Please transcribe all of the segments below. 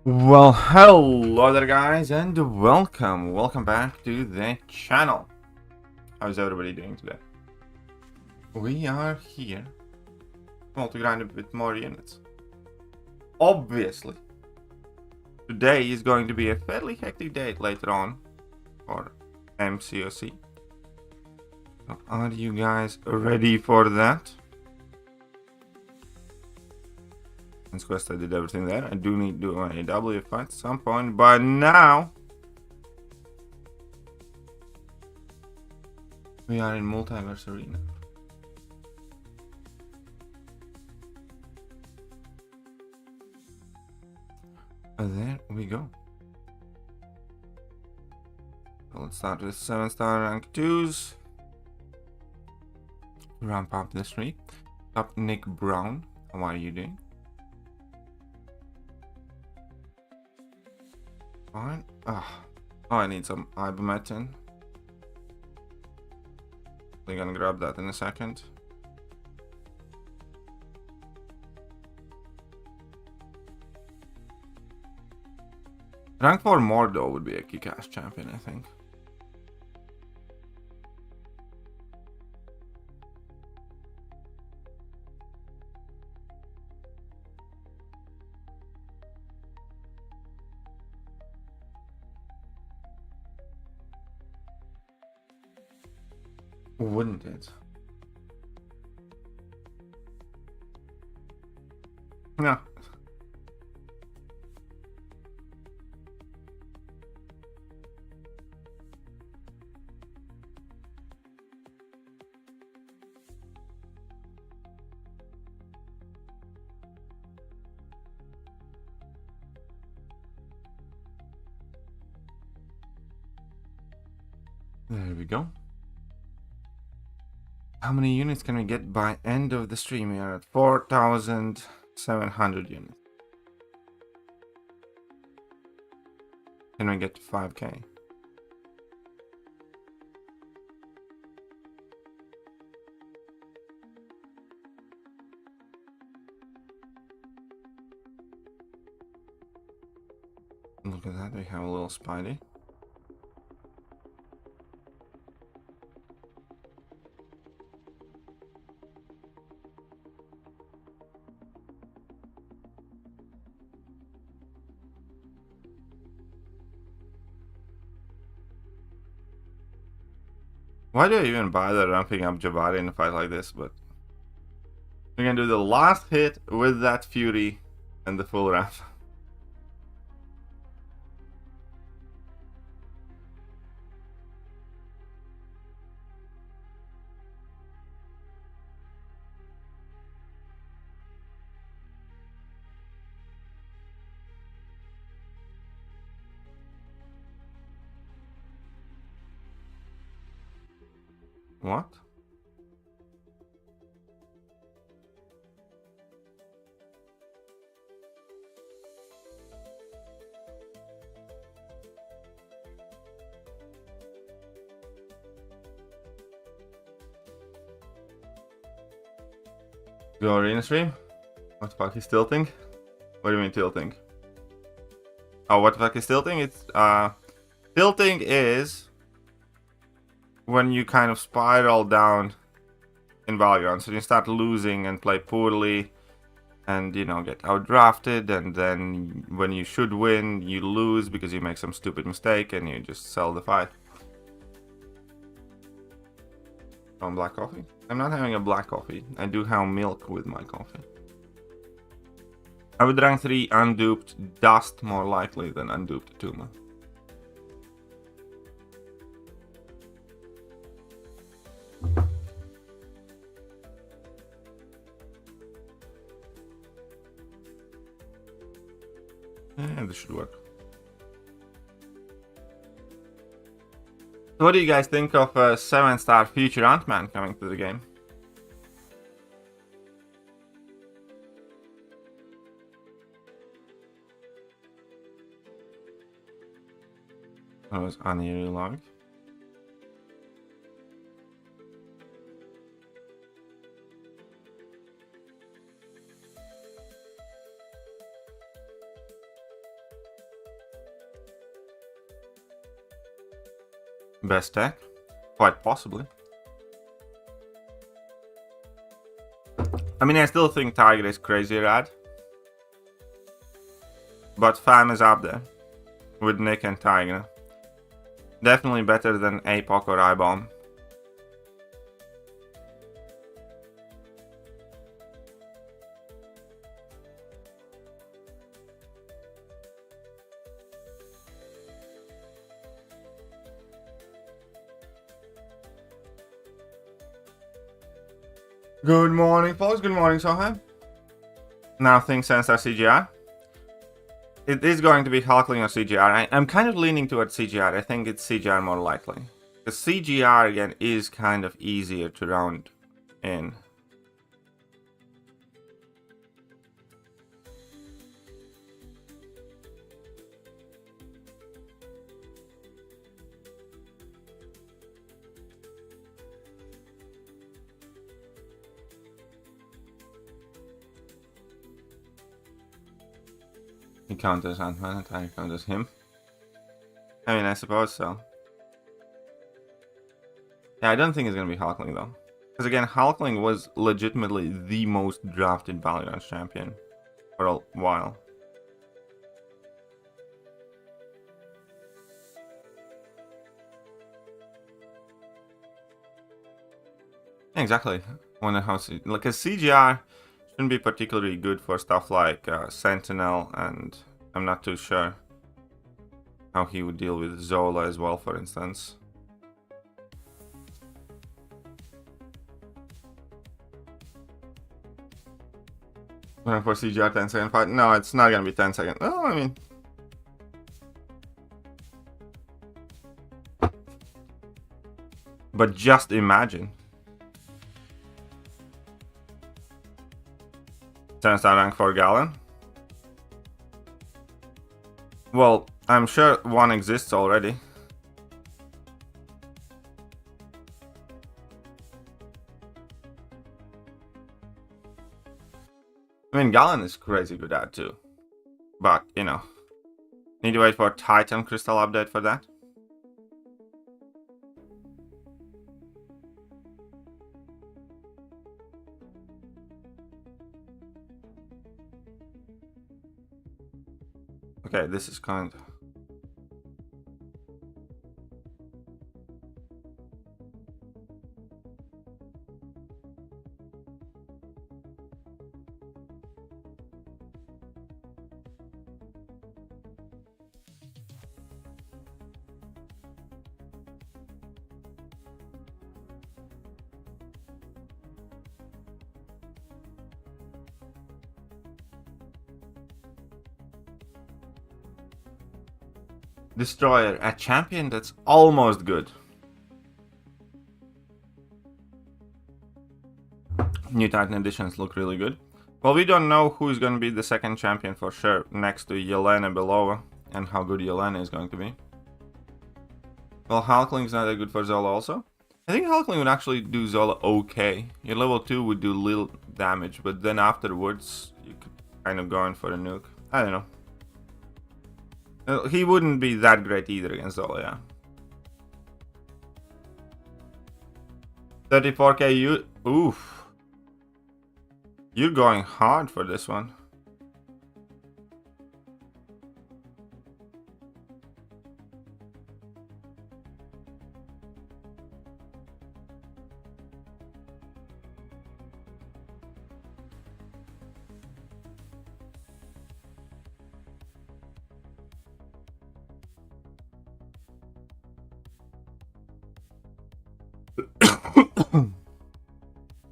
Well, hello there guys and welcome back to the channel. How's everybody doing today? We are here, well, to grind a bit more units. Obviously, today is going to be a fairly hectic day later on for MCOC. So are you guys ready for that? Since quest I did everything there, I do need to do my W fight at some point, but now we are in Multiverse Arena. There we go. So let's start with 7-star rank 2s. Ramp up the streak. Up Nick Brown. How are you doing? Fine. Oh, I need some ibuprofen. We're gonna grab that in a second. Rank 4 Mordo would be a kick-ass champion, I think. Wouldn't it? No. There we go. How many units can we get by end of the stream? We are at 4,700 units. Can we get to 5k? Look at that, we have a little Spidey. Why do I even bother ramping up Jabari in a fight like this? But we're gonna do the last hit with that Fury and the full ramp. What? Go arena stream? What the fuck is tilting? What do you mean tilting? Oh, what the fuck is tilting? It's tilting is when you kind of spiral down in Valorant. So you start losing and play poorly and, you know, get outdrafted, and then when you should win, you lose because you make some stupid mistake and you just sell the fight. On black coffee? I'm not having a black coffee. I do have milk with my coffee. I would rank 3 unduped dust more likely than unduped Tuma. Yeah, this should work. So what do you guys think of a 7-star future Ant-Man coming to the game? That was unusual log. Best tech? Quite possibly. I mean, I still think Tiger is crazy rad. But Fam is up there. With Nick and Tiger. Definitely better than APOC or iBomb. Good morning, folks. Good morning, Sohan. Now, things sense are CGR. It is going to be Hulkling or CGR. I'm kind of leaning towards CGR. I think it's CGR more likely. The CGR, again, is kind of easier to round in. He counters Ant-Man and Tiger counters him. I mean, I suppose so. Yeah, I don't think it's gonna be Hulkling though. Because again, Hulkling was legitimately the most drafted Valorant champion for a while. Exactly. Wonder how like a CGR shouldn't be particularly good for stuff like Sentinel, and I'm not too sure how he would deal with Zola as well, for instance. For CGR 10 second fight? No, it's not gonna be 10 seconds. Oh, I mean. But just imagine. 10-star rank for Gallon. Well, I'm sure one exists already. I mean, Gallon is crazy good at too. But, you know, need to wait for Titan Crystal update for that. Okay, this is kind of... Destroyer, a champion that's almost good. New Titan editions look really good. Well, we don't know who's going to be the second champion for sure, next to Yelena Belova, and how good Yelena is going to be. Well, Hulkling's not that good for Zola also. I think Hulkling would actually do Zola okay. Your level 2 would do little damage, but then afterwards, you could kind of go in for a nuke. I don't know. He wouldn't be that great either against Zola, yeah. 34k you... Oof. You're going hard for this one.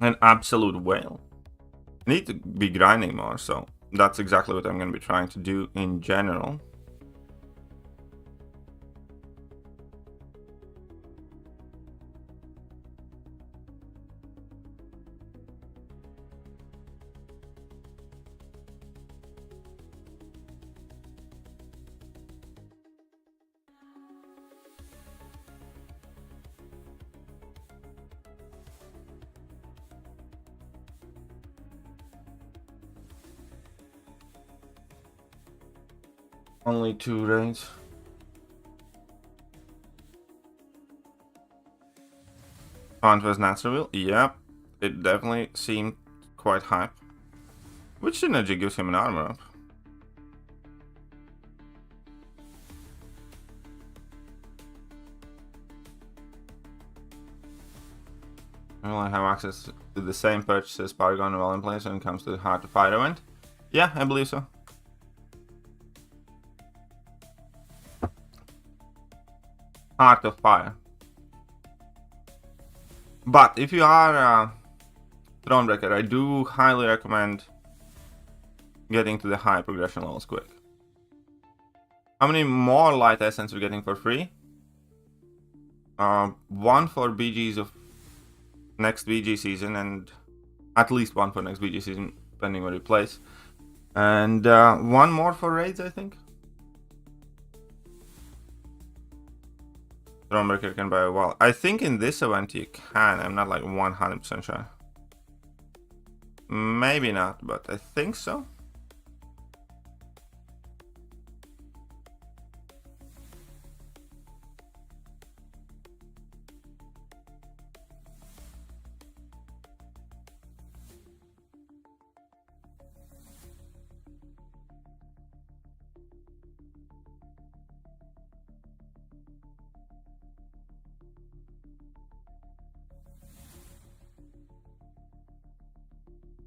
An absolute whale. I need to be grinding more, so that's exactly what I'm going to be trying to do in general. Only 2 raids. Font was natural. Yep. It definitely seemed quite hype. Which synergy gives him an armor up? I will have access to the same purchases Paragon while in place when it comes to the Heart of Fire event. Yeah, I believe so. Heart of Fire. But if you are Thronebreaker, I do highly recommend getting to the high progression levels quick. How many more light essence we're getting for free? One for BGs of next BG season, and at least one for next BG season, depending where you place. And one more for raids, I think. Thronebreaker can buy a wall. I think in this event you can. I'm not like 100% sure. Maybe not, but I think so.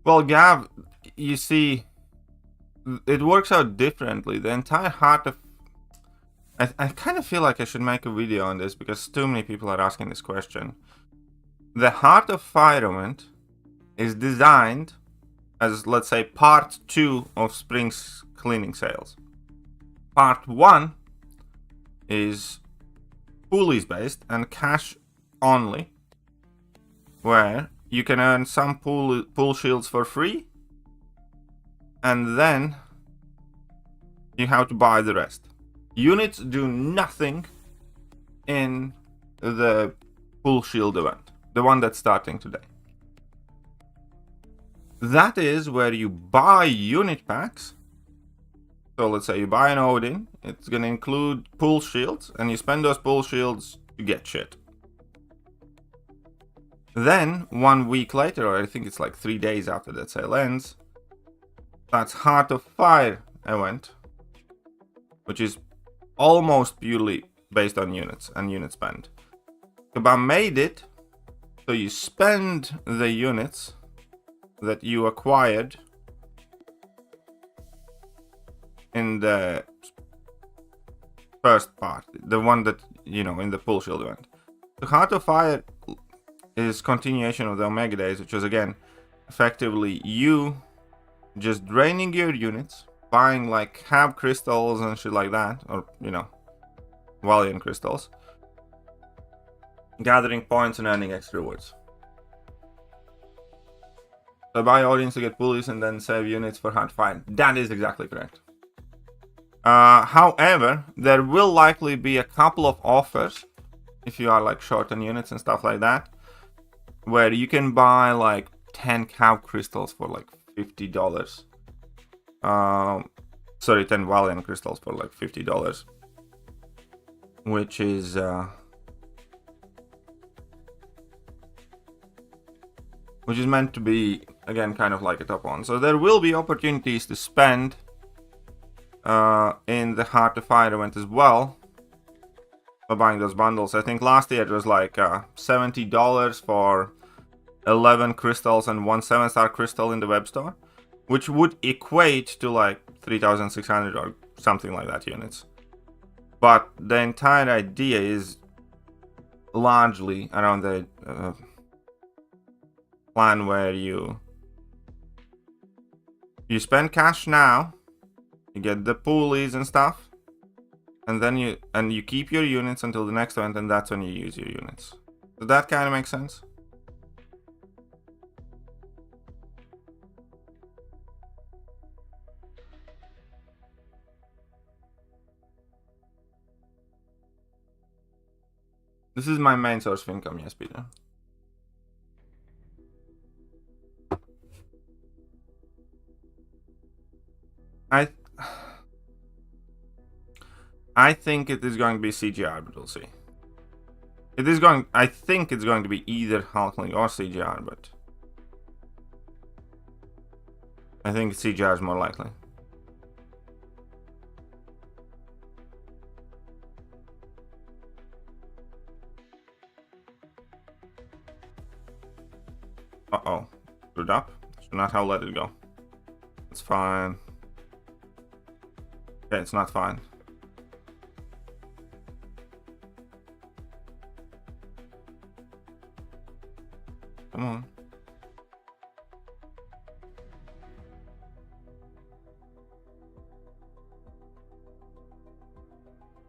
Well, Gav, you see, it works out differently. The entire Heart of... I kind of feel like I should make a video on this because too many people are asking this question. The Heart of Fire event is designed as, let's say, part 2 of Spring's cleaning sales. Part 1 is pulleys based and cash only, where you can earn some pull shields for free, and then you have to buy the rest. Units do nothing in the pull shield event, the one that's starting today. That is where you buy unit packs. So let's say you buy an Odin, it's gonna include pull shields, and you spend those pull shields to get shit. Then, 1 week later, or I think it's like 3 days after that sale ends, that's Heart of Fire event, which is almost purely based on units and unit spend. Kabam made it so you spend the units that you acquired in the first part, the one that, you know, in the pull shield event. The Heart of Fire is continuation of the Omega Days, which was again effectively you just draining your units, buying like Hab crystals and shit like that, or you know, Valiant crystals, gathering points and earning extra rewards. So buy Odins to get pulleys and then save units for Heart of Fire. That is exactly correct. However, there will likely be a couple of offers if you are like short on units and stuff like that, where you can buy like 10 cow crystals for like $50. Sorry, 10 Valiant crystals for like $50, which is meant to be again kind of like a top one. So there will be opportunities to spend in the Heart of Fire event as well for buying those bundles. I think last year it was like $70 for 11 crystals and 1 7-star crystal in the web store, which would equate to like 3,600 or something like that units. But the entire idea is largely around the plan where you spend cash now, you get the pulleys and stuff, and then you keep your units until the next event, and that's when you use your units. Does that kind of make sense? This is my main source of income, yes, Peter. I think it is going to be CGR, but we'll see. It is going... I think it's going to be either Hulkling or CGR, but... I think CGR is more likely. Uh-oh. Screwed up. Should not have let it go. It's fine. Okay, it's not fine. Come on.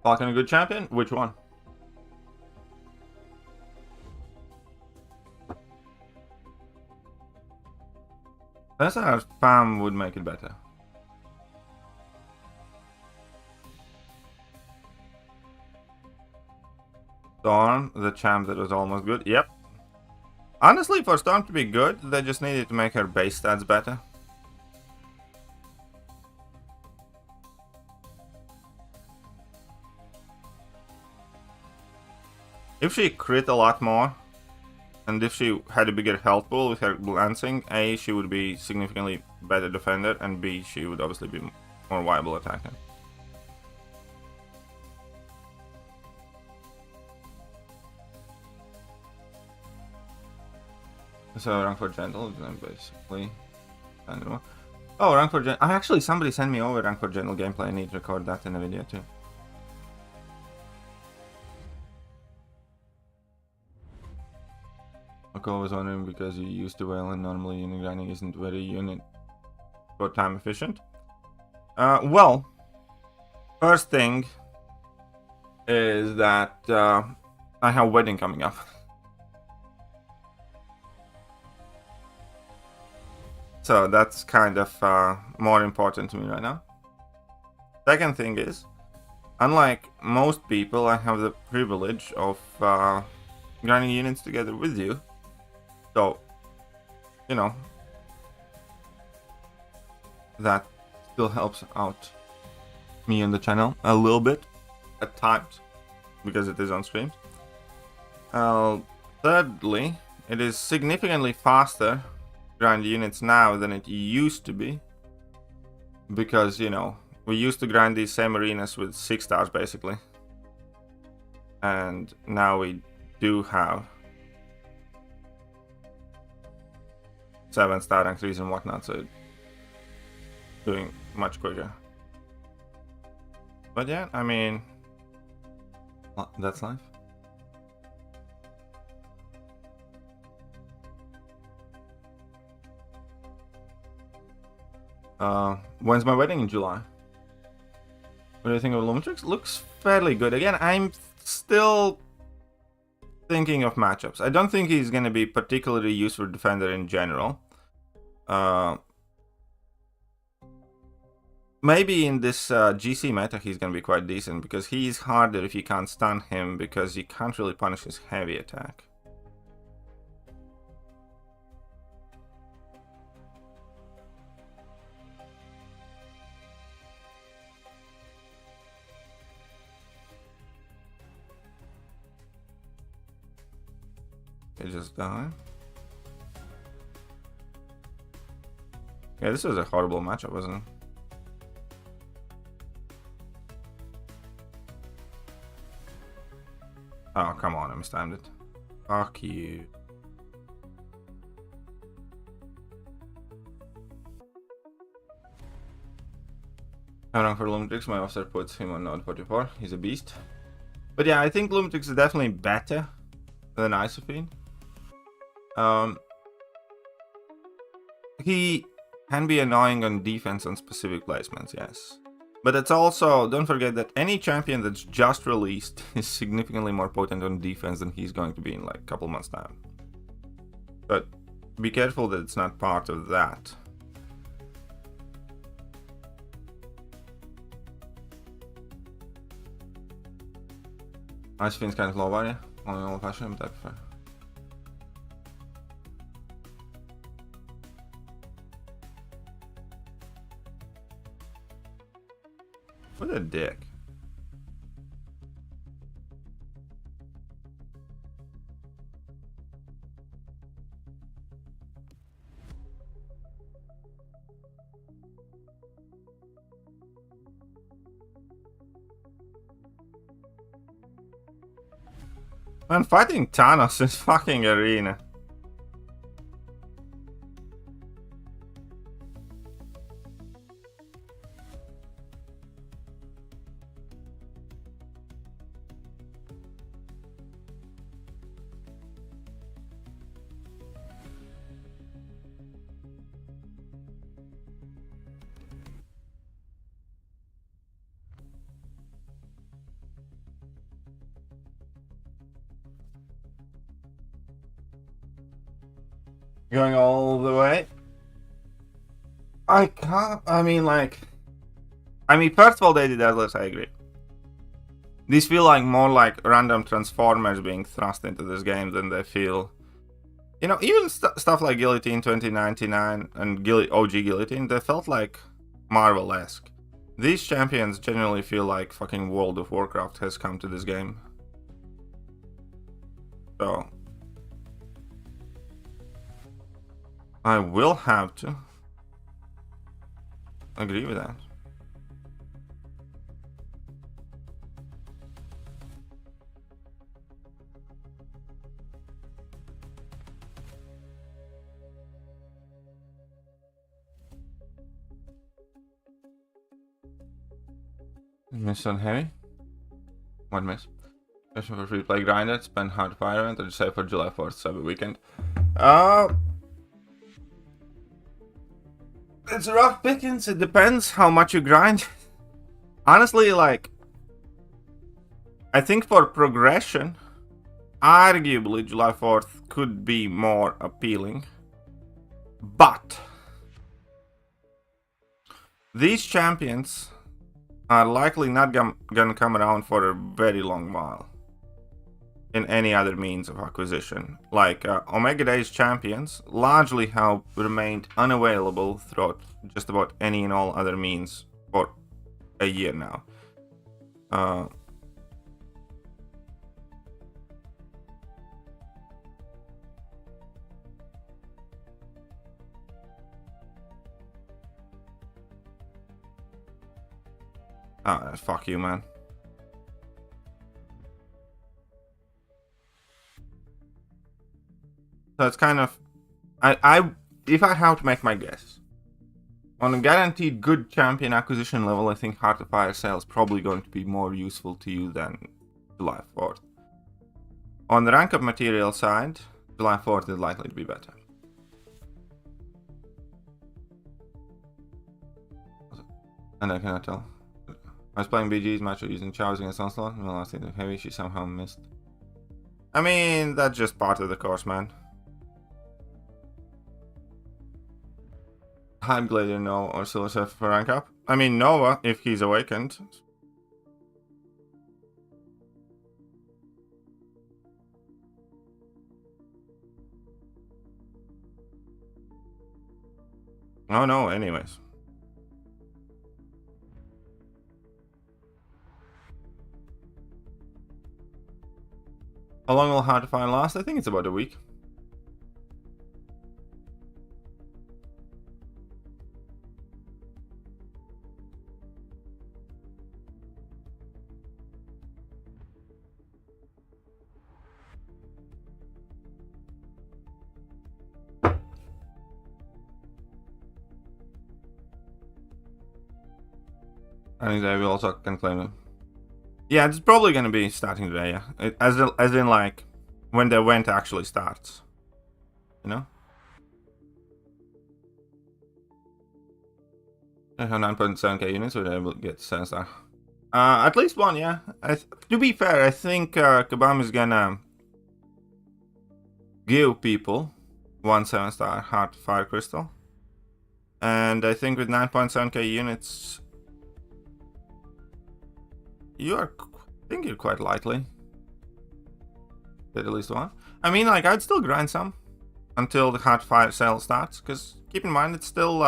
Falcon a good champion? Which one? That's our spam would make it better. Storm, the champ that was almost good. Yep. Honestly, for Storm to be good, they just needed to make her base stats better. If she crit a lot more, and if she had a bigger health pool with her glancing, A, she would be significantly better defender, and B, she would obviously be more viable attacker. So rank for gentle is then basically... Oh, rank for gentle. Actually, somebody sent me over rank for gentle gameplay. I need to record that in a video too. I was wondering because you used to well and normally unit grinding isn't very unit or time efficient. Well, first thing is that I have a wedding coming up. So that's kind of more important to me right now. Second thing is, unlike most people, I have the privilege of grinding units together with you. So, you know, that still helps out me and the channel a little bit at times, because it is on streams. Thirdly, it is significantly faster grind units now than it used to be, because, you know, we used to grind these same arenas with 6 stars basically, and now we do have 7-star entries and whatnot, so doing much quicker. But yeah, I mean, well, that's life. When's my wedding? In July. What do you think of Lumitrix? Looks fairly good. Again, I'm still thinking of matchups. I don't think he's going to be particularly used for defender in general. Maybe in this GC meta he's going to be quite decent, because he's harder if you can't stun him, because you can't really punish his heavy attack. It just died. Yeah, this was a horrible matchup, wasn't it? Oh, come on, I mistimed it. Fuck you. How long for Lumitrix? My officer puts him on node 44. He's a beast. But yeah, I think Lumitrix is definitely better than Isophene. He can be annoying on defense on specific placements, yes. But it's also, don't forget that any champion that's just released is significantly more potent on defense than he's going to be in like a couple months' time. But be careful that it's not part of that. Isophene's kind of low value, only old fashioned, but I prefer. What a dick. Man, fighting Thanos is fucking arena. Going all the way. I can't. I mean, first of all, they did Deathless, I agree. These feel like more like random transformers being thrust into this game than they feel. You know, even stuff like Guillotine 2099 and OG Guillotine, they felt like Marvel-esque. These champions genuinely feel like fucking World of Warcraft has come to this game. So I will have to agree with that. Miss on heavy? One miss. Question for free play grinder, spend hard fire event, or just say for July 4th Cyber Weekend. It's rough pickings, it depends how much you grind. Honestly, like, I think for progression, arguably July 4th could be more appealing. But these champions are likely not gonna come around for a very long while in any other means of acquisition. Like Omega Days champions largely have remained unavailable throughout just about any and all other means for a year now. Fuck you, man. So it's kind of, if I have to make my guess, on a guaranteed good champion acquisition level, I think Heart of Fire Sale is probably going to be more useful to you than July 4th. On the rank up material side, July 4th is likely to be better. And I cannot tell. I was playing BG's match using Chels against Onslaught, and the last hit of heavy, she somehow missed. I mean, that's just part of the course, man. Hype Gladiator, no, or Silverset for rank up. I mean, Nova, if he's awakened. Oh no, anyways. How long will Hard to Find last? I think it's about a week. I think they will also can claim it. Yeah, it's probably going to be starting today, yeah. As in, like, when the event actually starts. You know? I have 9.7k units, so they will get 7-star. At least one, yeah. To be fair, I think Kabam is gonna give people 1 7-star Heart Fire Crystal. And I think with 9.7k units, I think you're quite likely get at least one. I mean, like, I'd still grind some until the Heart Fire sale starts, because keep in mind, it's still,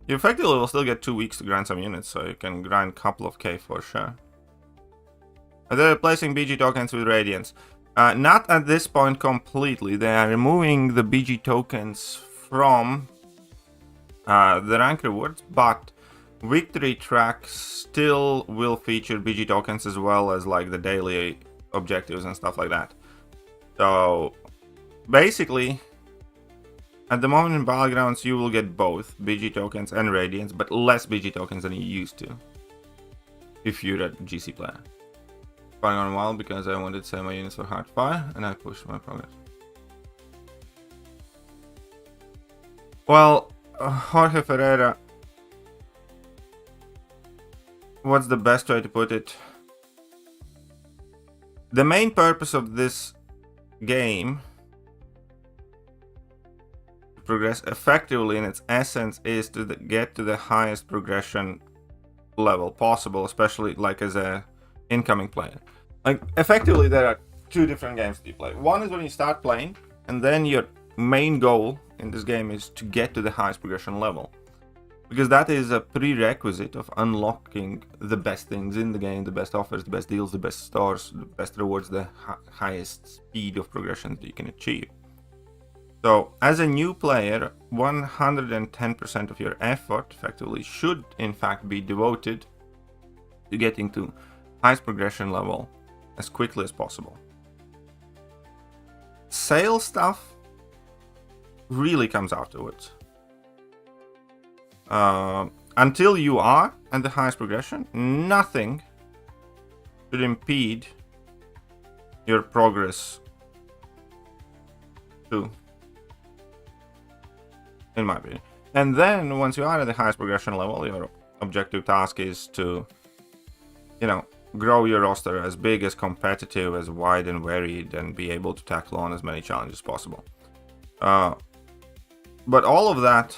you effectively will still get 2 weeks to grind some units, so you can grind a couple of K for sure. They're replacing BG tokens with Radiance. Not at this point completely. They are removing the BG tokens from the rank rewards, but victory tracks still will feature BG tokens as well as like the daily objectives and stuff like that. So basically, at the moment in Battlegrounds, you will get both BG tokens and Radiance, but less BG tokens than you used to if you're a GC player. Going on well because I wanted to save my units for hard fire and I pushed my progress. Well, Jorge Ferreira, what's the best way to put it? The main purpose of this game, to progress effectively in its essence, is to get to the highest progression level possible, especially like as a incoming player. Like effectively there are two different games that you play. One is when you start playing, and then your main goal in this game is to get to the highest progression level, because that is a prerequisite of unlocking the best things in the game, the best offers, the best deals, the best stars, the best rewards, the highest speed of progression that you can achieve. So as a new player, 110% of your effort effectively should in fact be devoted to getting to highest progression level as quickly as possible. Sale stuff really comes afterwards. Until you are at the highest progression, nothing should impede your progress too, in my opinion. And then once you are at the highest progression level, your objective task is to, you know, grow your roster as big, as competitive, as wide and varied, and be able to tackle on as many challenges as possible. But all of that,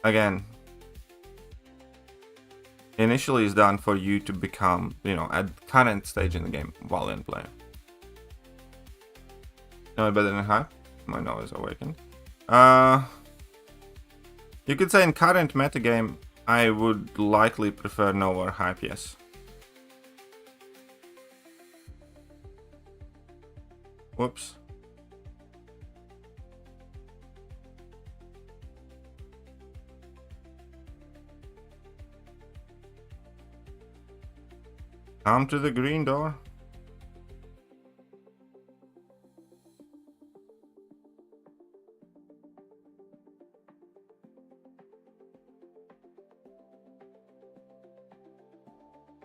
again, initially is done for you to become, you know, at current stage in the game, Valiant player. No better than hype? My nose is awakened. You could say in current metagame, I would likely prefer no or hype, yes. Whoops. Come to the green door.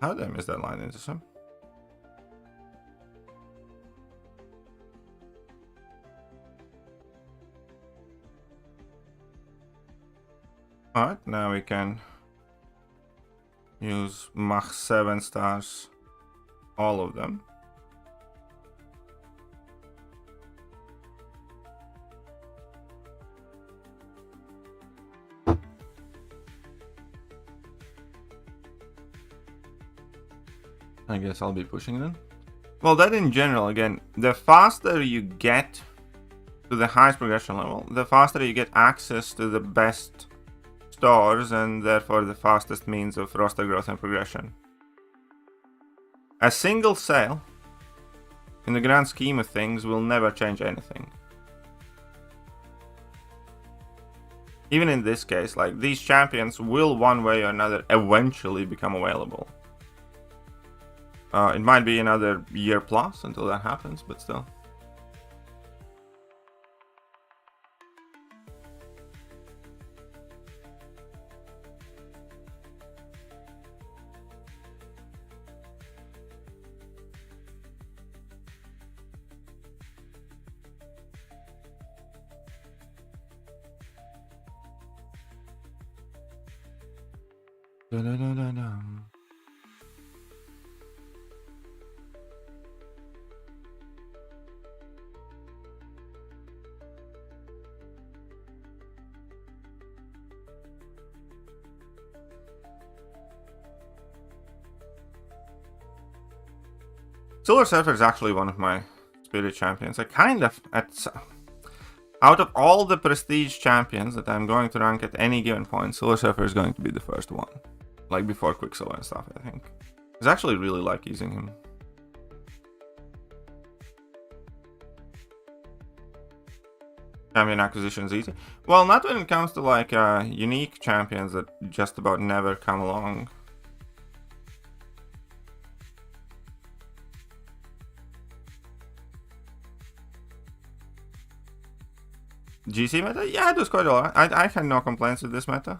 How did I miss that line into some? Alright, now we can use Mach 7 stars, all of them. I guess I'll be pushing them. Well, that in general, again, the faster you get to the highest progression level, the faster you get access to the best stars and therefore the fastest means of roster growth and progression. A single sale, in the grand scheme of things, will never change anything. Even in this case, like, these champions will one way or another eventually become available. It might be another year plus until that happens, but still. Silver Surfer is actually one of my spirit champions. I kind of, out of all the prestige champions that I'm going to rank at any given point, Silver Surfer is going to be the first one. Like before Quicksilver and stuff, I think. I actually really like using him. Champion acquisition is easy. Well, not when it comes to like unique champions that just about never come along. GC meta? Yeah, it was quite alright. I had no complaints with this meta.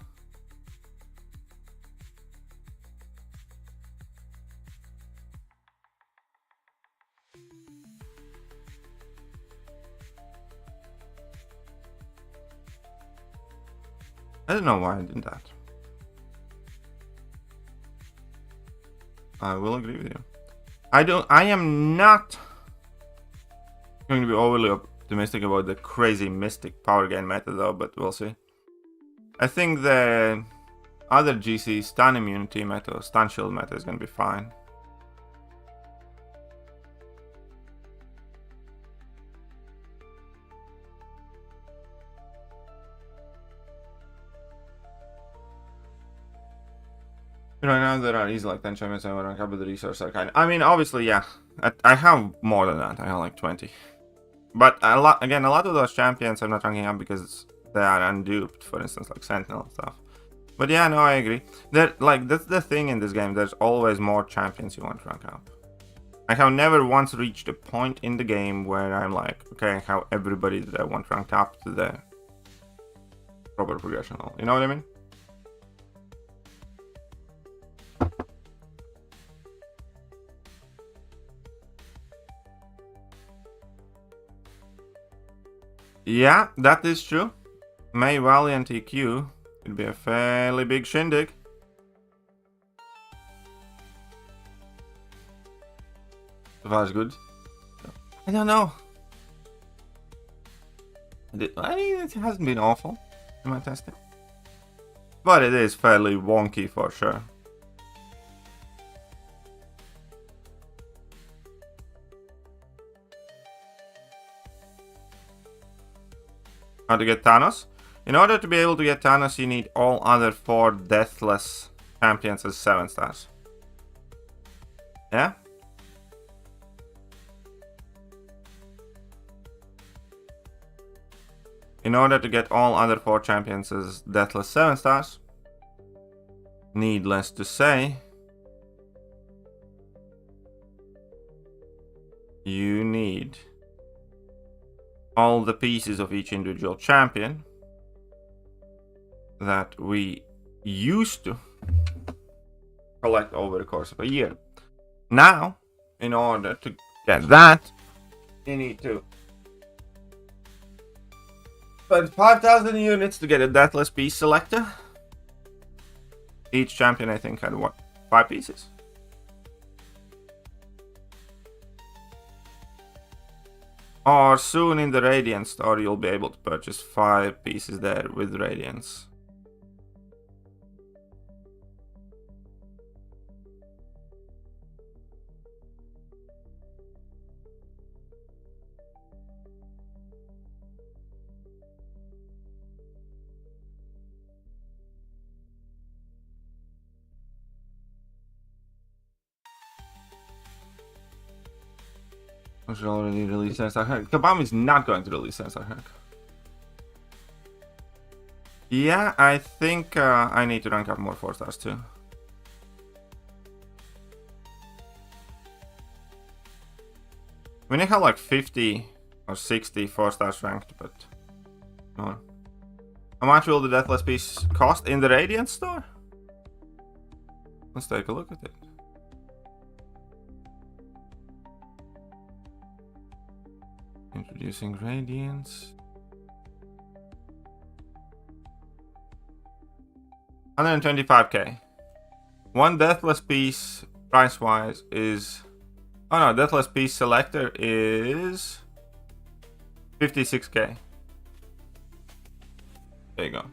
I don't know why I did that. I will agree with you. I am not going to be overly optimistic about the crazy mystic power gain meta though, but we'll see. I think the other GC stun immunity meta, stun shield meta is going to be fine. Right now there are easily like 10 champions I want to rank up with the resource arcane. I mean, obviously, yeah. I have more than that. I have like 20. But a lot of those champions I'm not ranking up because they are unduped, for instance, like Sentinel stuff. But yeah, no, I agree. That's the thing in this game. There's always more champions you want to rank up. I have never once reached a point in the game where I'm like, okay, I have everybody that I want ranked up to the proper progression level. You know what I mean? Yeah, that is true. May Valiant EQ would be a fairly big shindig. So far as good. I don't know. I mean, it hasn't been awful in my testing. But it is fairly wonky for sure. How to get Thanos? In order to be able to get Thanos, you need all other 4 Deathless champions as 7 stars. Yeah? In order to get all other 4 champions as Deathless 7 stars, needless to say, you need all the pieces of each individual champion that we used to collect over the course of a year. Now, in order to get that, you need to spend 5,000 units to get a Deathless piece selector. Each champion, I think, had what? 5 pieces? Or soon in the Radiant store, you'll be able to purchase 5 pieces there with Radiance. I should already release Sensor Hack. Kabam is not going to release Sensor Hack. Yeah, I think I need to rank up more 4 stars too. I mean, I have like 50 or 60 4 stars ranked, but no. How much will the Deathless piece cost in the Radiant store? Let's take a look at it. Introducing Radiance. 125k. One Deathless piece price wise is. Oh no, Deathless piece selector is 56k. There you go.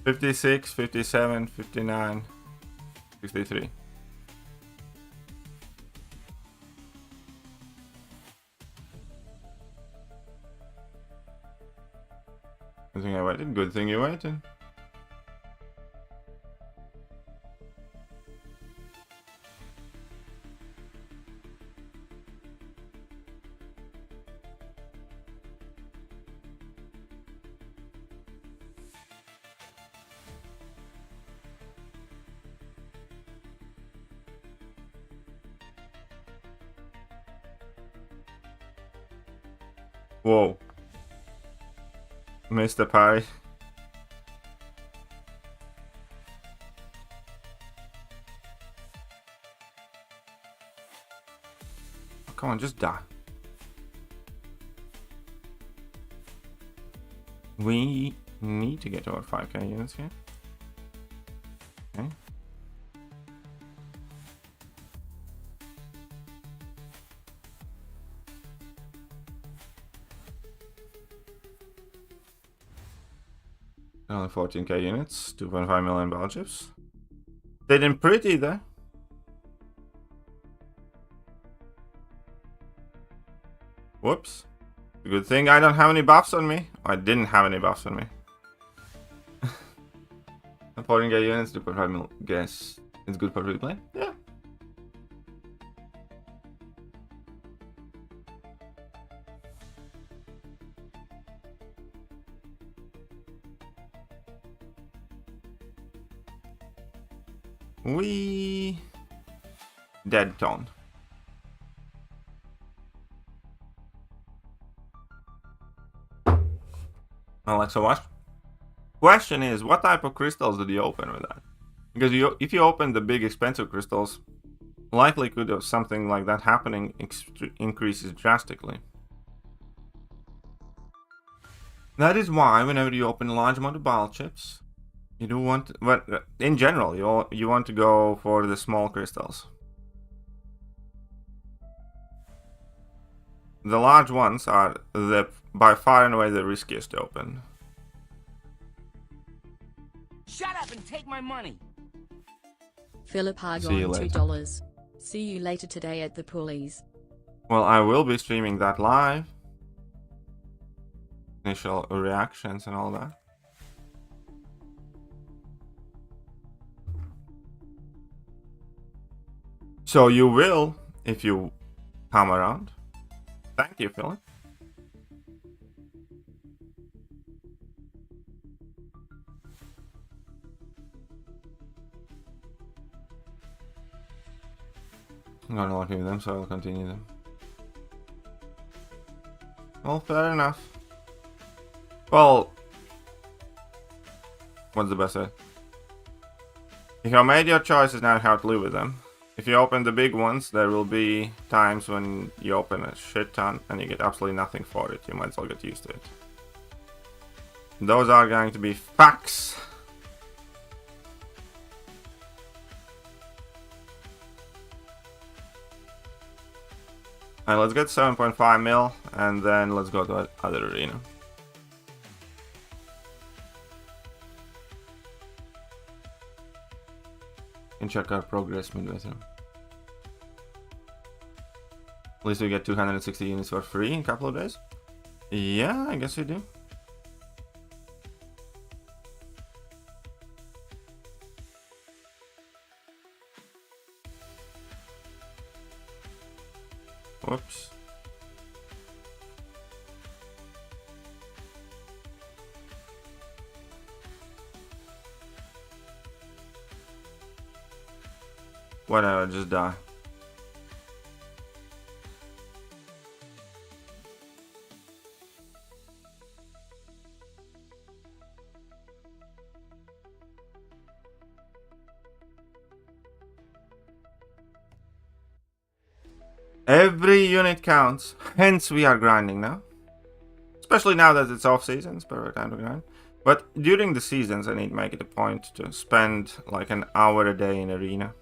56, 57, 59, 63. Good thing I waited. Good thing you waited. Whoa. Missed the parry. Oh, come on, just die. We need to get over 5k units here. Okay. Only 14k units, 2.5 million battle chips. They did pretty there. Whoops. Good thing I don't have any buffs on me. I didn't have any buffs on me. 14k units, 2.5 mil. Guess it's good for replay? Yeah. We dead tone. Well, so what? Question is, what type of crystals did you open with that? Because if you open the big expensive crystals, likelihood of something like that happening increases drastically. That is why whenever you open a large amount of battle chips, you do want, but in general, you want to go for the small crystals. The large ones are by far and away the riskiest to open. Shut up and take my money. Philip Hargon, $2. See you later today at the poolies. Well, I will be streaming that live. Initial reactions and all that. So you will, if you come around. Thank you, Philip. I'm not lucky with them, so I'll continue them. Well, fair enough. Well, what's the best way? If you made your choices, now how to live with them. If you open the big ones, there will be times when you open a shit ton and you get absolutely nothing for it. You might as well get used to it. Those are going to be facts. Alright, let's get 7.5 mil and then let's go to other arena. And check our progress midway through. At least we get 260 units for free in a couple of days. Yeah, I guess we do. Whoops. Whatever, just die. Every unit counts, hence we are grinding now. Especially now that it's off season, it's perfect time to grind. But during the seasons I need to make it a point to spend like an hour a day in arena.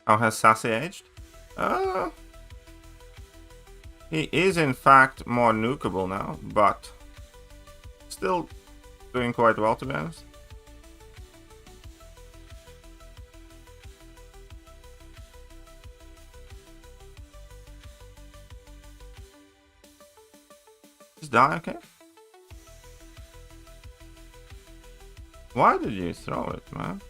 How has Sassy aged? He is in fact more nukeable now, but still doing quite well, to be honest. Just die, okay? Why did you throw it, man?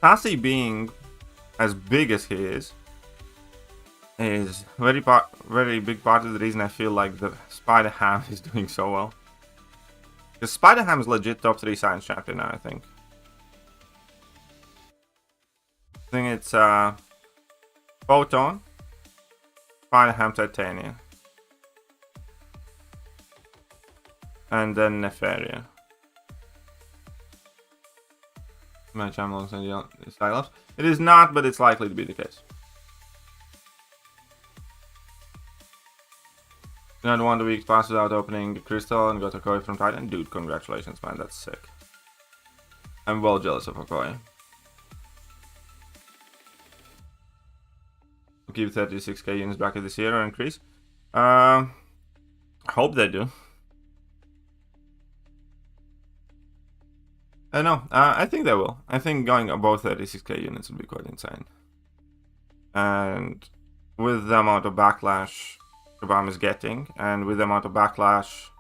Sassy being as big as he is, is very big part of the reason I feel like the Spider Ham is doing so well. Because Spider Ham is legit top 3 science champion now, I think. I think it's Photon, Spider Ham, Titania, and then Nefaria. My channel alongside the Cyclops. It is not, but it's likely to be the case. Not one week pass without opening the crystal and got a koi from Titan. Dude, congratulations, man. That's sick. I'm well jealous of a koi. We'll keep 36k units back this year or increase. Hope they do. No, I think they will. I think going above 36k units would be quite insane. And with the amount of backlash Kabam is getting, and with the amount of backlash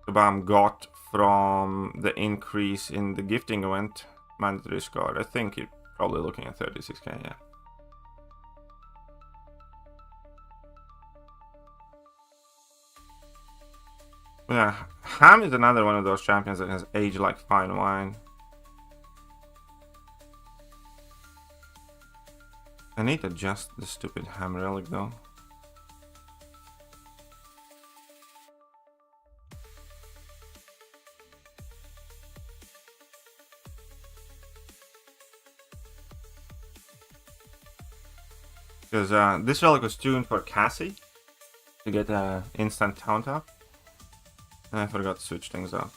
Kabam got from the increase in the gifting event mandatory score, I think you're probably looking at 36k, yeah. Yeah, Ham is another one of those champions that has aged like fine wine. I need to adjust the stupid Ham relic though. Because this relic was tuned for Cassie to get an instant count up. And I forgot to switch things up.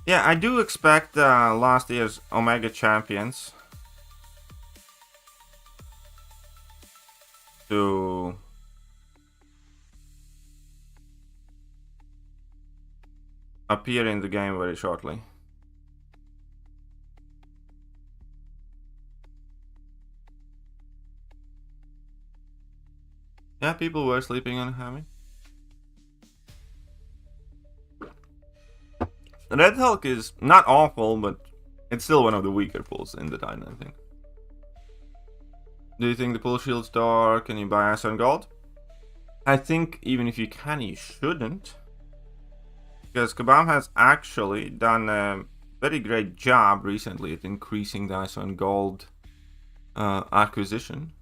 Yeah, I do expect last year's Omega champions to appear in the game very shortly. Yeah, people were sleeping on Hammy. Red Hulk is not awful, but it's still one of the weaker pulls in the Titan, I think. Do you think the pull shield's dark? Can you buy ice on gold? I think even if you can, you shouldn't. Because Kabam has actually done a very great job recently at increasing the ice on gold acquisition.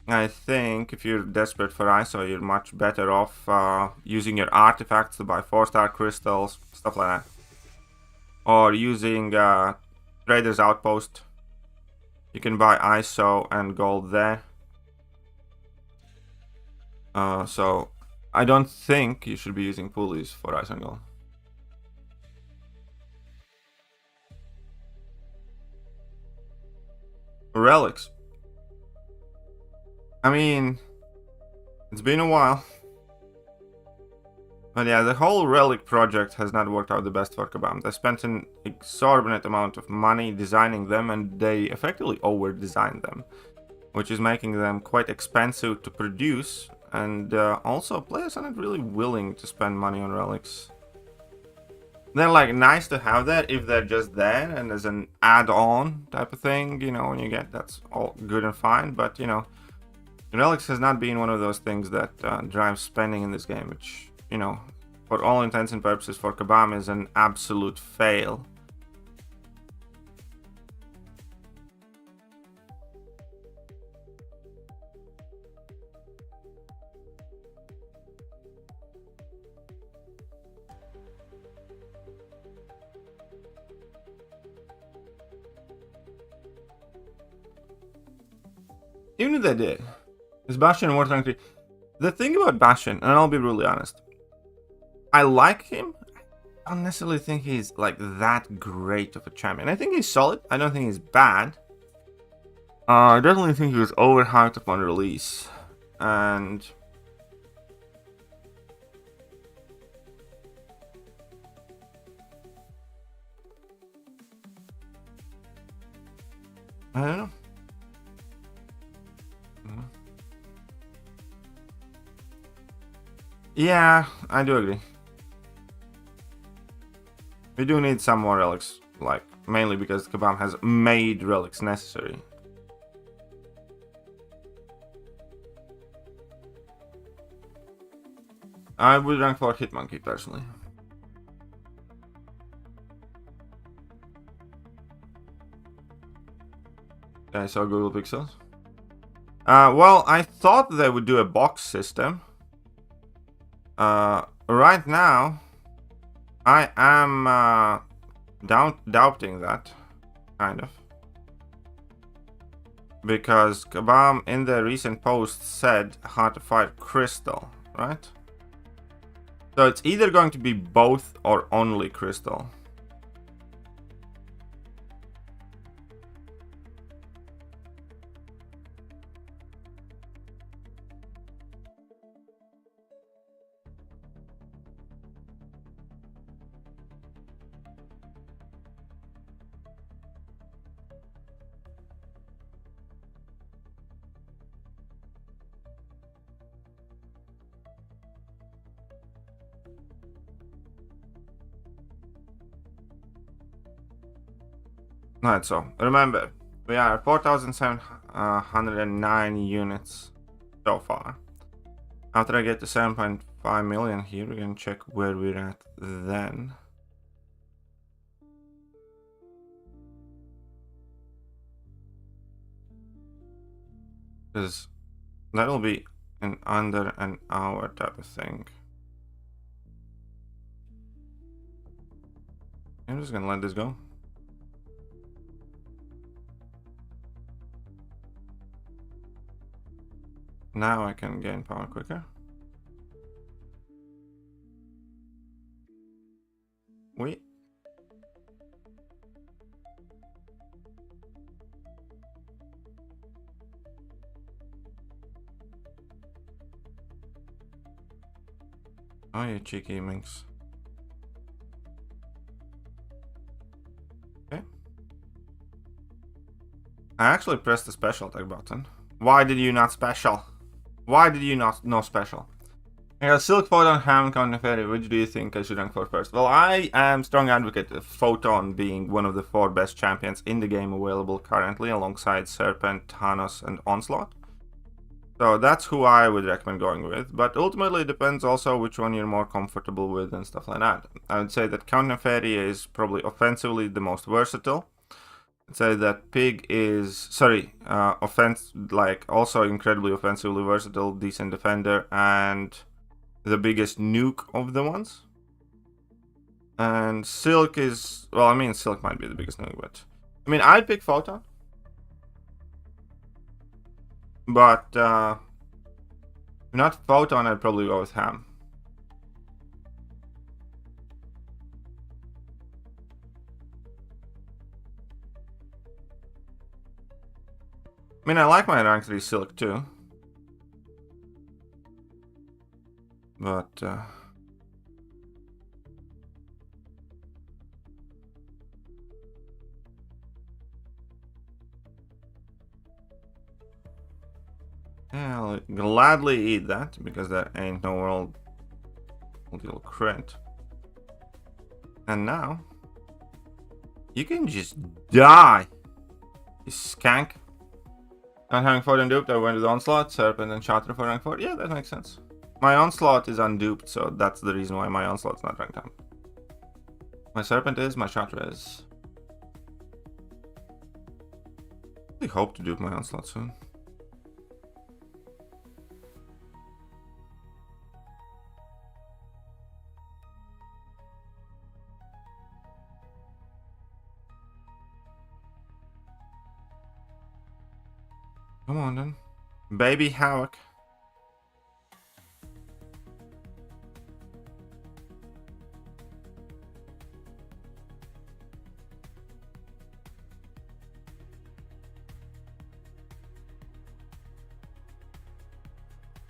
I think if you're desperate for ISO, you're much better off using your artifacts to buy 4-star crystals, stuff like that. Or using Trader's Outpost. You can buy ISO and gold there. So I don't think you should be using pulleys for ISO and gold. Relics. I mean, it's been a while. But yeah, the whole Relic project has not worked out the best for Kabam. They spent an exorbitant amount of money designing them, and they effectively over-designed them, which is making them quite expensive to produce, and also players are not really willing to spend money on Relics. They're like nice to have that if they're just there and as an add-on type of thing, you know, when you get that's all good and fine, but you know, Relics has not been one of those things that drives spending in this game, which, you know, for all intents and purposes for Kabam is an absolute fail. Even if they did, is Bastion worth rank 3? The thing about Bastion, and I'll be really honest, I like him. I don't necessarily think he's like that great of a champion. I think he's solid. I don't think he's bad. I definitely think he was overhyped upon release. And I don't know. Yeah, I do agree. We do need some more relics. like mainly because Kabam has made relics necessary. I would rank for Hitmonkey personally. Okay, so Google Pixels. Well, I thought they would do a box system. Right now, I am doubting that, kind of. Because Kabam in the recent post said how to fight Crystal, right? So it's either going to be both or only Crystal. Alright, so remember, we are 4,709 units so far. After I get to 7.5 million here, we can check where we're at then. Because that'll be in under an hour type of thing. I'm just gonna let this go. Now I can gain power quicker. Wait. Oh, you cheeky minx. Okay. I actually pressed the special attack button. Why did you not special? Why did you not no special? I got Silk, Photon, Ham, Count Fairy. Which do you think I should rank for first? Well, I am strong advocate of Photon being one of the 4 best champions in the game available currently, alongside Serpent, Thanos, and Onslaught. So that's who I would recommend going with, but ultimately it depends also which one you're more comfortable with and stuff like that. I would say that Count Fairy is probably offensively the most versatile. I'd say that Pig is, also incredibly offensively versatile, decent defender, and the biggest nuke of the ones. And Silk is, well, I mean, Silk might be the biggest nuke, but I mean, I'd pick Photon. But, if not Photon, I'd probably go with Ham. I mean, I like my rank 3 Silk too. But, yeah, I'll gladly eat that, because that ain't no world little crit. And now, you can just die, you skank. I'm having 4 unduped, I went with Onslaught, Serpent, and Chatra for rank 4. Yeah, that makes sense. My Onslaught is unduped, so that's the reason why my Onslaught's not ranked up. My Serpent is, my Chatra is. I hope to dupe my Onslaught soon. Come on then. Baby Havoc.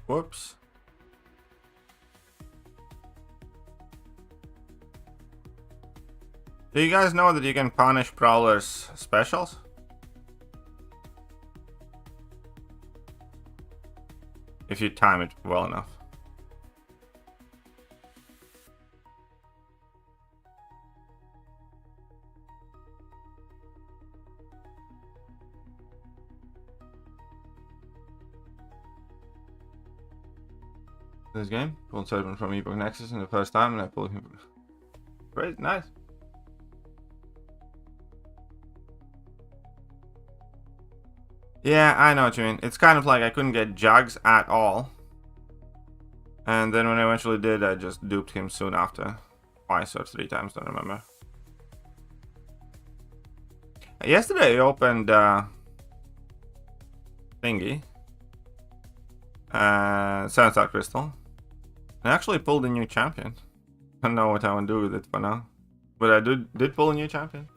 Whoops. Do you guys know that you can punish Prowler's specials? If you time it well enough. this game. Pulled Servant from Epoch Nexus in the first time, and I pulled him. Great, nice. Yeah, I know what you mean. It's kind of like I couldn't get Jugs at all. And then when I eventually did, I just duped him soon after. Twice or 3 times, don't remember. Yesterday I opened thingy. 7-star crystal. I actually pulled a new champion. I don't know what I want to do with it for now. But I did pull a new champion.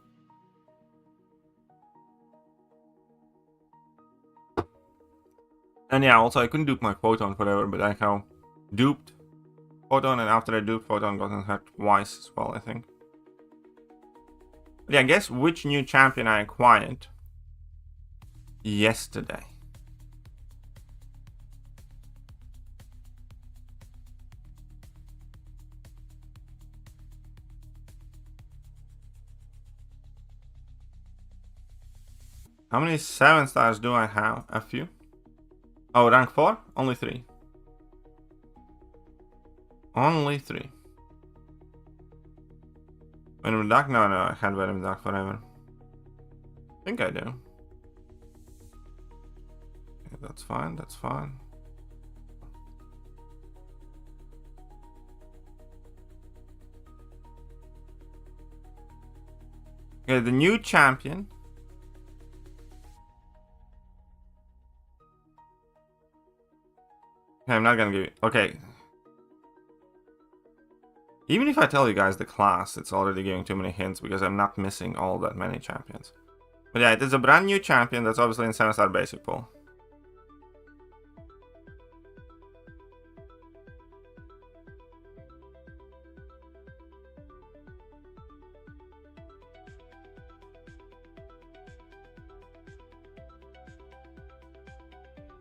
And yeah, also I couldn't dupe my Photon forever, but I have duped Photon, and after I duped Photon, gotten hurt twice as well, I think. But yeah, guess which new champion I acquired yesterday. How many 7-stars do I have? A few. Oh, rank 4? Only 3. Only 3. Venom Dark? No, I had Venom Dark forever. I think I do. Okay, that's fine, that's fine. Okay, the new champion. Okay, I'm not gonna give you... Okay. Even if I tell you guys the class, it's already giving too many hints because I'm not missing all that many champions. But yeah, it is a brand new champion that's obviously in 7-star basic pool.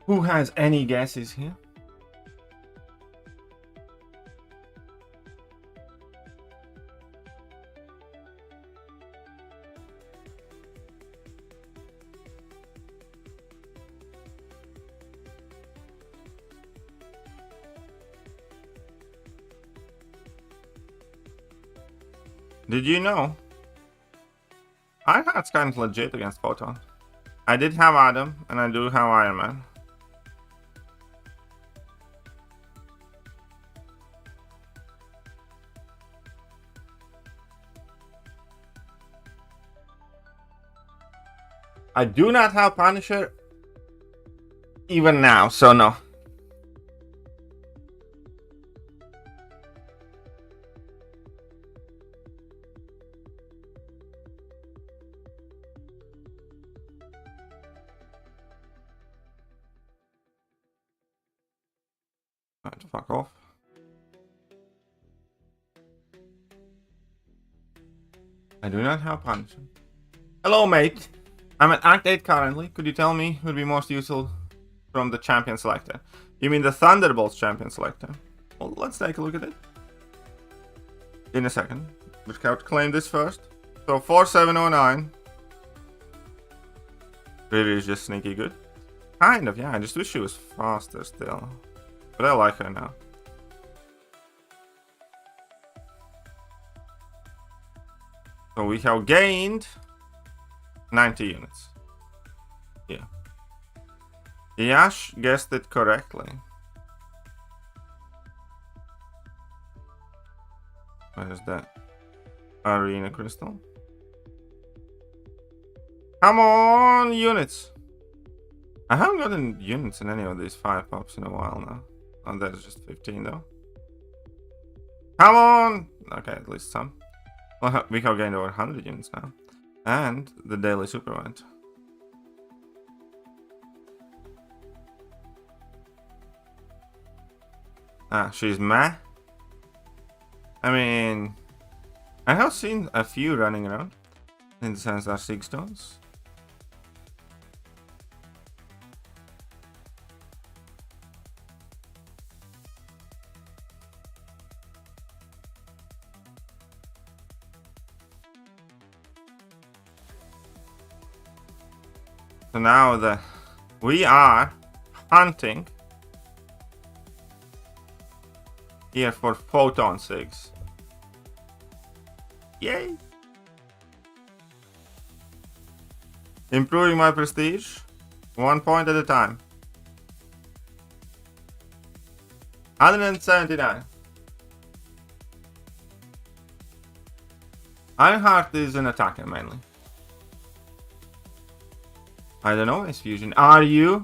Who has any guesses here? Did you know? I had kind of legit against Photon. I did have Adam, and I do have Iron Man. I do not have Punisher even now, so no. Alright, fuck off. I do not have Punisher. Hello, mate. I'm at Act 8 currently. Could you tell me who would be most useful from the champion selector? You mean the Thunderbolts champion selector? Well, let's take a look at it. In a second. But have to claim this first. So 4709. Really is just sneaky good. Kind of, yeah. I just wish she was faster still. But I like her now. So we have gained 90 units. Yeah. Yash guessed it correctly. What is that? Arena crystal. Come on, units! I haven't gotten units in any of these 5 pops in a while now. Oh, that's just 15 though. Come on! Okay, at least some. Well, we have gained over 100 units now. And the daily super event. Ah, she's meh. I mean, I have seen a few running around. In the sense that 6 stones. So now we are hunting here for Photon 6. Yay! Improving my prestige, 1 point at a time. 179. Ironheart is an attacker mainly. I don't know, it's fusion. Are you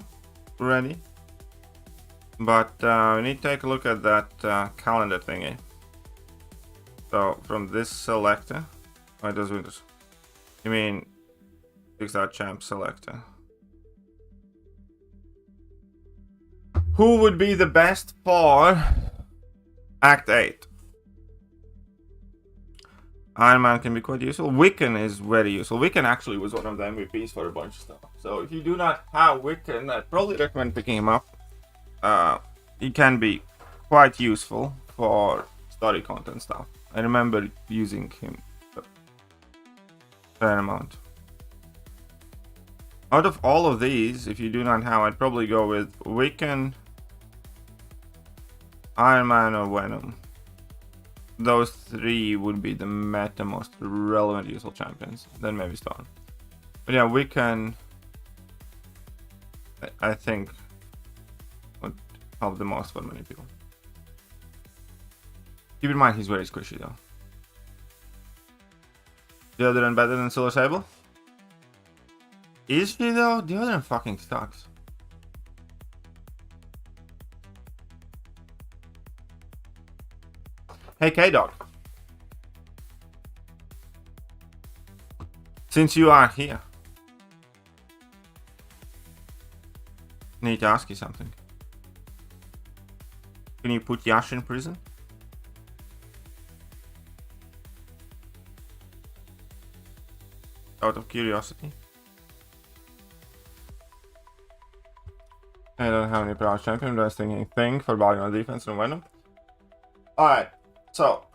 ready? But we need to take a look at that calendar thingy. So from this selector, oh, it does Windows. You mean 6-star champ selector? Who would be the best for Act 8? Iron Man can be quite useful. Wiccan is very useful. Wiccan actually was one of the MVPs for a bunch of stuff. So if you do not have Wiccan, I'd probably recommend picking him up. He can be quite useful for story content stuff. I remember using him a fair amount. Out of all of these, if you do not have, I'd probably go with Wiccan, Iron Man, or Venom. Those three would be the meta most relevant useful champions. Then maybe Storm. But yeah, Wiccan, I think, would help the most for many people. Keep in mind he's very squishy though. Deodorant better than Silver Sable? Is she though? Deodorant fucking sucks. Hey K-Dog. Since you are here, I need to ask you something. Can you put Yash in prison? Out of curiosity. I don't have any proud champion, just thinking thing for bargain on defense and Venom. Alright, so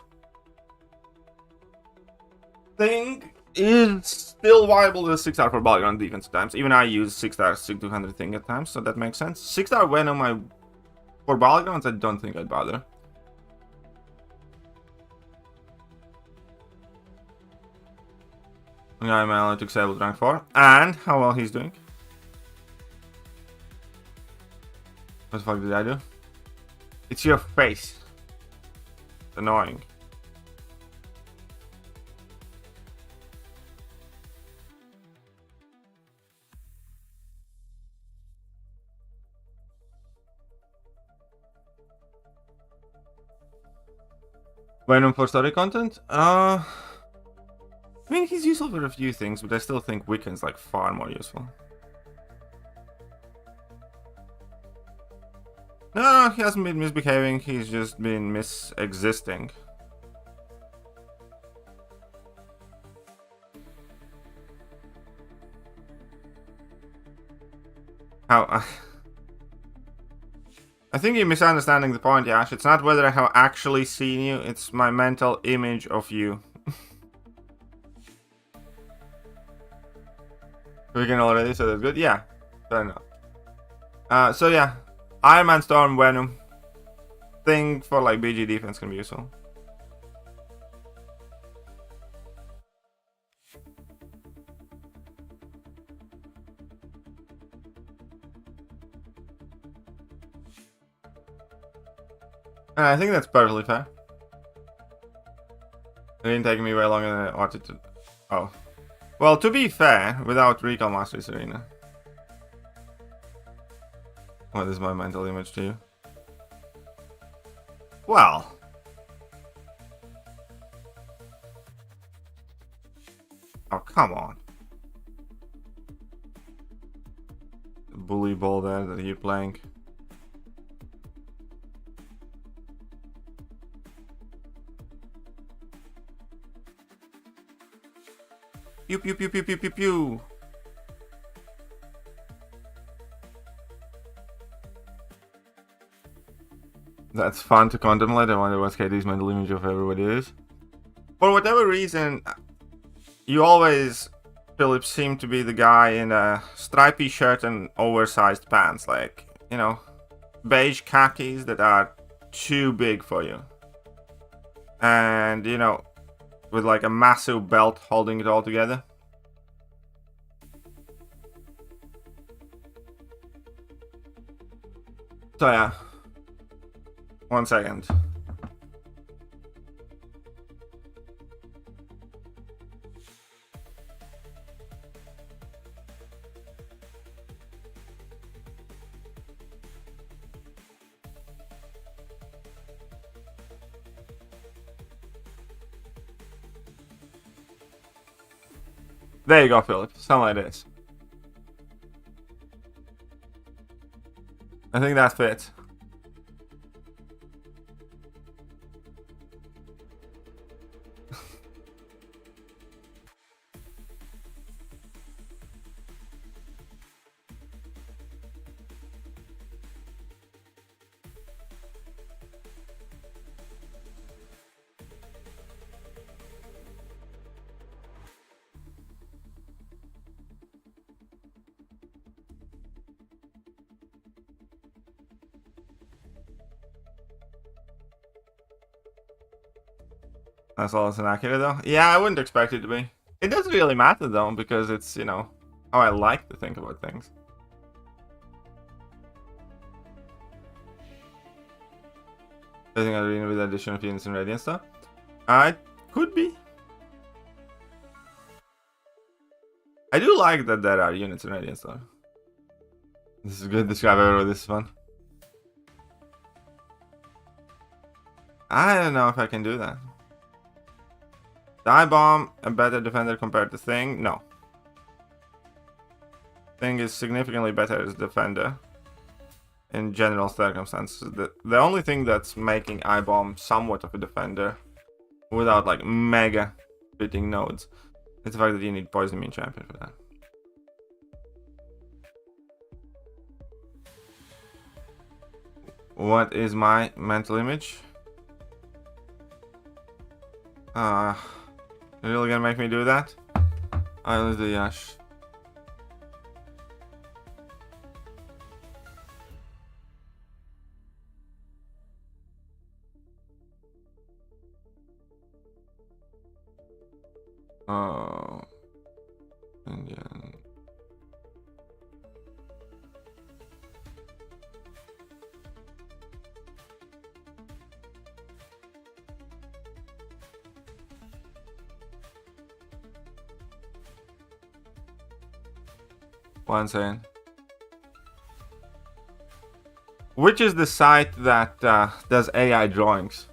Thing is still viable with 6-star for bargain on defense at times. Even I use 6-star 6-200 Thing at times, so that makes sense. 6-star Venom, for battlegrounds, I don't think I'd bother. Guy Mallow took Sable rank 4. And how well he's doing. What the fuck did I do? It's your face. It's annoying. Venom for story content? I mean, he's useful for a few things, but I still think Wiccan's like far more useful. No, he hasn't been misbehaving, he's just been misexisting. How? I think you're misunderstanding the point, Yash. It's not whether I have actually seen you, it's my mental image of you. We can already, so that's good. Yeah, fair enough. So yeah, Iron Man, Storm, Venom. Thing for like BG defense can be useful. And I think that's perfectly fair. It didn't take me way longer than I wanted to. Oh. Well, to be fair, without Recall Mastery Serena. What is my mental image to you? Well. Oh, come on. The bully ball there that you're playing. Pew pew pew pew pew pew pew. That's fun to contemplate. I wonder what KD's mental image of everybody is. For whatever reason, you always, Philip, seem to be the guy in a stripy shirt and oversized pants. Like, you know, beige khakis that are too big for you. And, you know, with like a massive belt holding it all together. So yeah. 1 second. There you go, Philip. Something like this. I think that fits. That's all it's inaccurate though. Yeah, I wouldn't expect it to be. It doesn't really matter though, because it's, you know, how I like to think about things. I think I'll with the addition of units and ready and stuff. It could be. I do like that there are units and ready and stuff. This is good. Describe everywhere. This is fun. I don't know if I can do that. Die bomb, a better defender compared to Thing? No. Thing is significantly better as a defender in general circumstances. The only thing that's making iBomb somewhat of a defender without like mega fitting nodes is the fact that you need Poison Immune Champion for that. What is my mental image? You're really gonna make me do that? I'll do the Yash. Oh, Indian. One second. Which is the site that does AI drawings?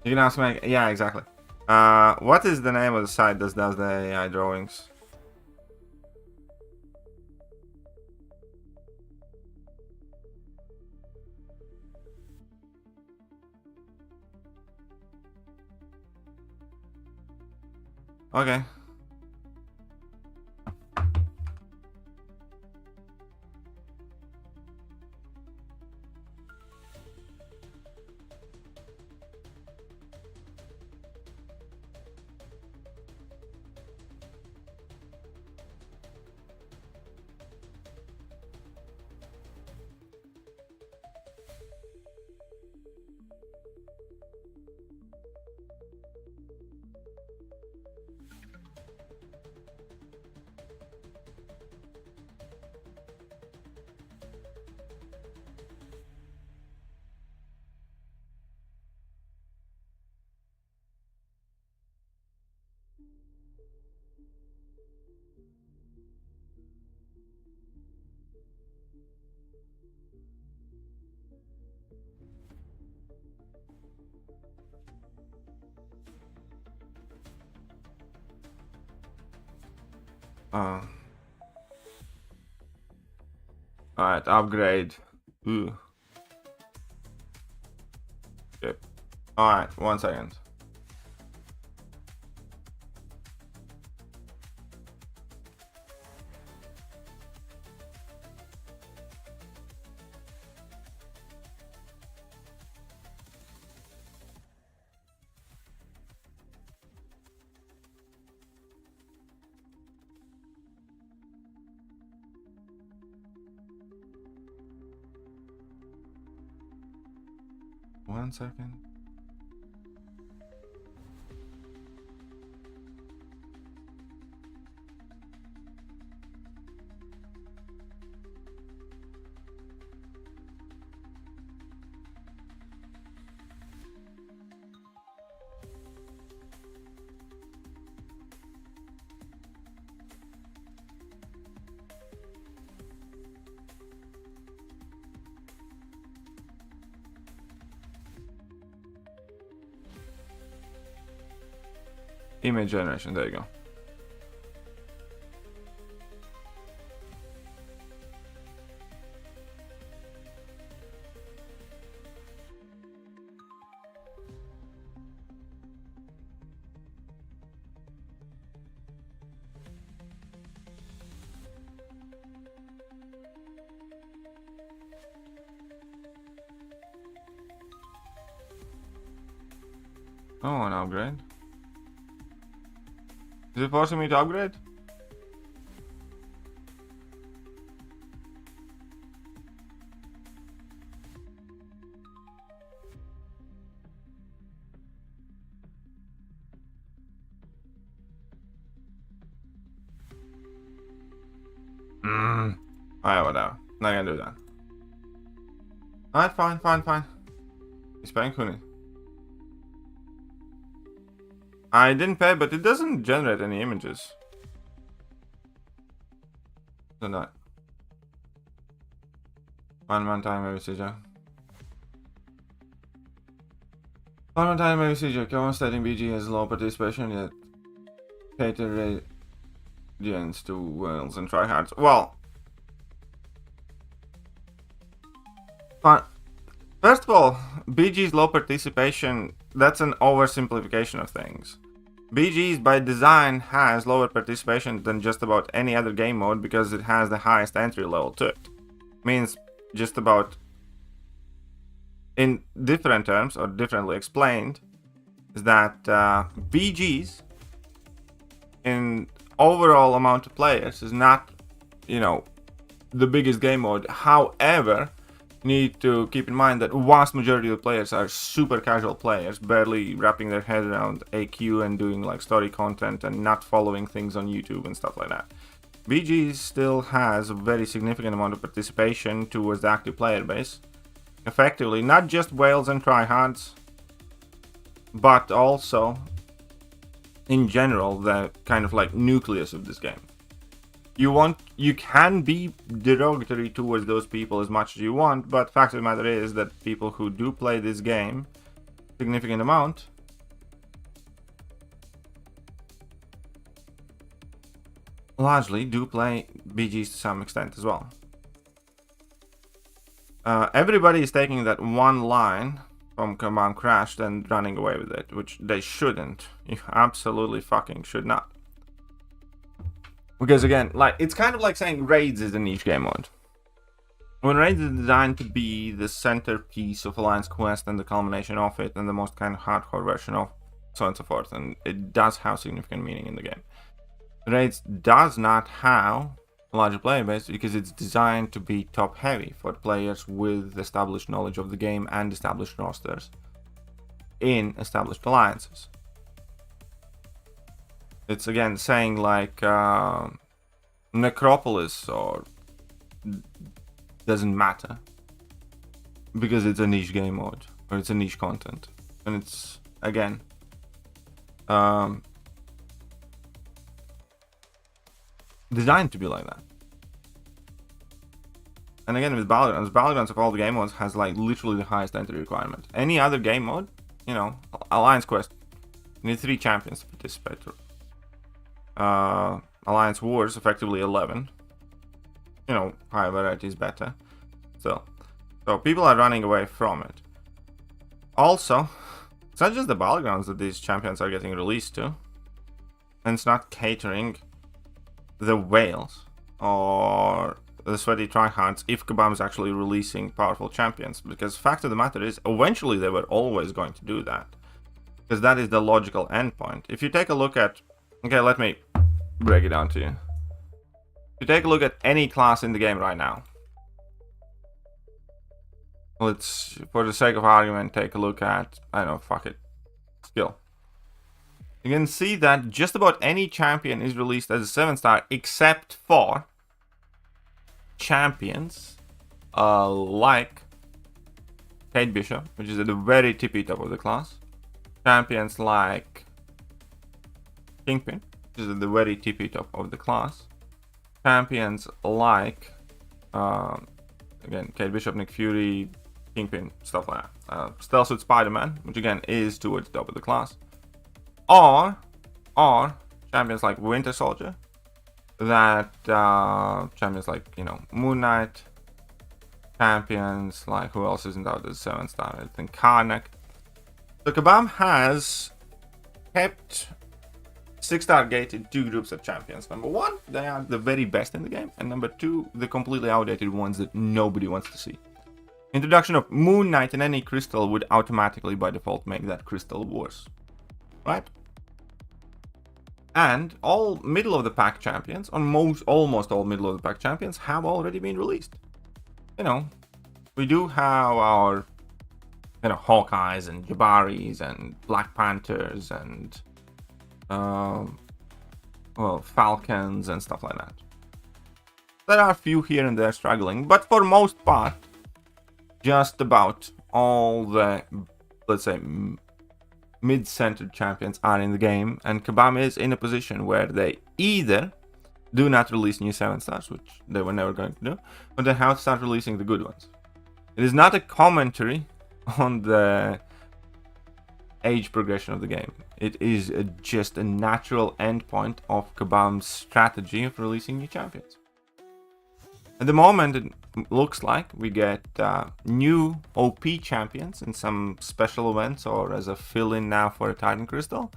You can ask me. Yeah, exactly. What is the name of the site that does the AI drawings? Okay. Alright, upgrade. Ooh. Yep. Alright, 1 second. 1 second. Image generation, there you go. Oh, an upgrade. Is it forcing me to upgrade? Alright, whatever. Not gonna do that. Alright, fine. He's paying khun. I didn't pay, but it doesn't generate any images. So not. One time maybe CJ. One time maybe CJ. Come on, stating BG has low participation yet. Cater radiance to whales and tryhards. Well, first of all, BG's low participation, that's an oversimplification of things. BG's by design has lower participation than just about any other game mode because it has the highest entry level to it. Means just about, in different terms or differently explained, is that BG's in overall amount of players is not, you know, the biggest game mode. However, need to keep in mind that vast majority of the players are super casual players, barely wrapping their head around AQ and doing like story content and not following things on YouTube and stuff like that. BG still has a very significant amount of participation towards the active player base. Effectively, not just whales and tryhards, but also in general the kind of like nucleus of this game. You can be derogatory towards those people as much as you want, but fact of the matter is that people who do play this game significant amount largely do play BGs to some extent as well. Everybody is taking that one line from command crashed and running away with it, which they shouldn't. You absolutely fucking should not. Because again, like, it's kind of like saying Raids is a niche game mode. When Raids is designed to be the centerpiece of Alliance Quest and the culmination of it and the most kind of hardcore version of so on and so forth, and it does have significant meaning in the game. Raids does not have a larger player base because it's designed to be top heavy for players with established knowledge of the game and established rosters in established alliances. It's again saying like Necropolis or doesn't matter because it's a niche game mode or it's a niche content, and it's again designed to be like that. And again with Battlegrounds of all the game modes has like literally the highest entry requirement. Any other game mode, you know, Alliance Quest, you need 3 champions to participate. Alliance Wars, effectively 11. You know, higher variety is better. So people are running away from it. Also, it's not just the Battlegrounds that these champions are getting released to. And it's not catering the whales or the sweaty tryhards if Kabam is actually releasing powerful champions. Because fact of the matter is, eventually they were always going to do that. Because that is the logical endpoint. If you take a look at... Okay, let me break it down to you. If you take a look at any class in the game right now, let's, for the sake of argument, take a look at, I don't know, fuck it, skill. You can see that just about any champion is released as a 7-star except for champions like Kate Bishop, which is at the very tippy top of the class. Champions like Kingpin, which is at the very tippy top of the class. Champions like, again, Kate Bishop, Nick Fury, Kingpin, stuff like that. Stealth Suit Spider-Man, which again is towards the top of the class. Or champions like Winter Soldier, that champions like, you know, Moon Knight, champions like, who else isn't out as 7-star? I think Karnak. So Kabam has kept 6-star gated 2 groups of champions. Number 1, they are the very best in the game, and number 2, the completely outdated ones that nobody wants to see. Introduction of Moon Knight in any crystal would automatically by default make that crystal worse, right? And all middle of the pack champions, almost all middle of the pack champions, have already been released. You know, we do have our, you know, Hawkeyes and Jabaris and Black Panthers and well, Falcons and stuff like that. There are a few here and there struggling, but for most part, just about all the, let's say, mid-centered champions are in the game, and Kabam is in a position where they either do not release new 7-stars, which they were never going to do, but they have to start releasing the good ones. It is not a commentary on the age progression of the game. It is just a natural endpoint of Kabam's strategy of releasing new champions. At the moment, it looks like we get new OP champions in some special events or as a fill-in now for a Titan Crystal.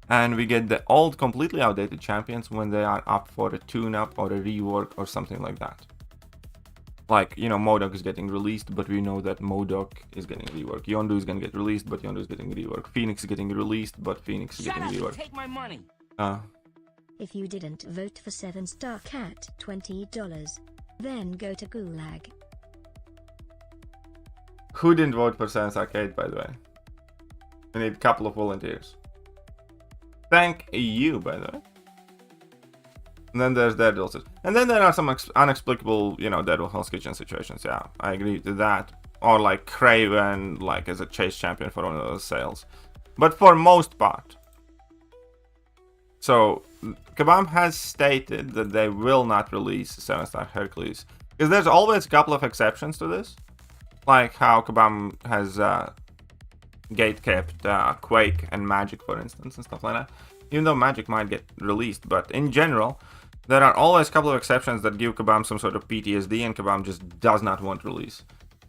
And we get the old, completely outdated champions when they are up for a tune-up or a rework or something like that. Like, you know, MODOK is getting released, but we know that MODOK is getting reworked. Yondu is going to get released, but Yondu is getting reworked. Phoenix is getting released, but Phoenix is getting reworked. Take my money. If you didn't vote for 7-star cat, $20. Then go to Gulag. Who didn't vote for 7-star Kate, by the way? We need a couple of volunteers. Thank you, by the way. And then there's Daredevil. And then there are some unexplicable, you know, Daredevil Hell's Kitchen situations. Yeah, I agree to that. Or like Kraven, like as a chase champion for one of those sales. But for most part. So, Kabam has stated that they will not release 7-star Hercules. Because there's always a couple of exceptions to this. Like how Kabam has gate-kept Quake and Magic, for instance, and stuff like that. Even though Magic might get released, but in general, there are always a couple of exceptions that give Kabam some sort of PTSD, and Kabam just does not want release.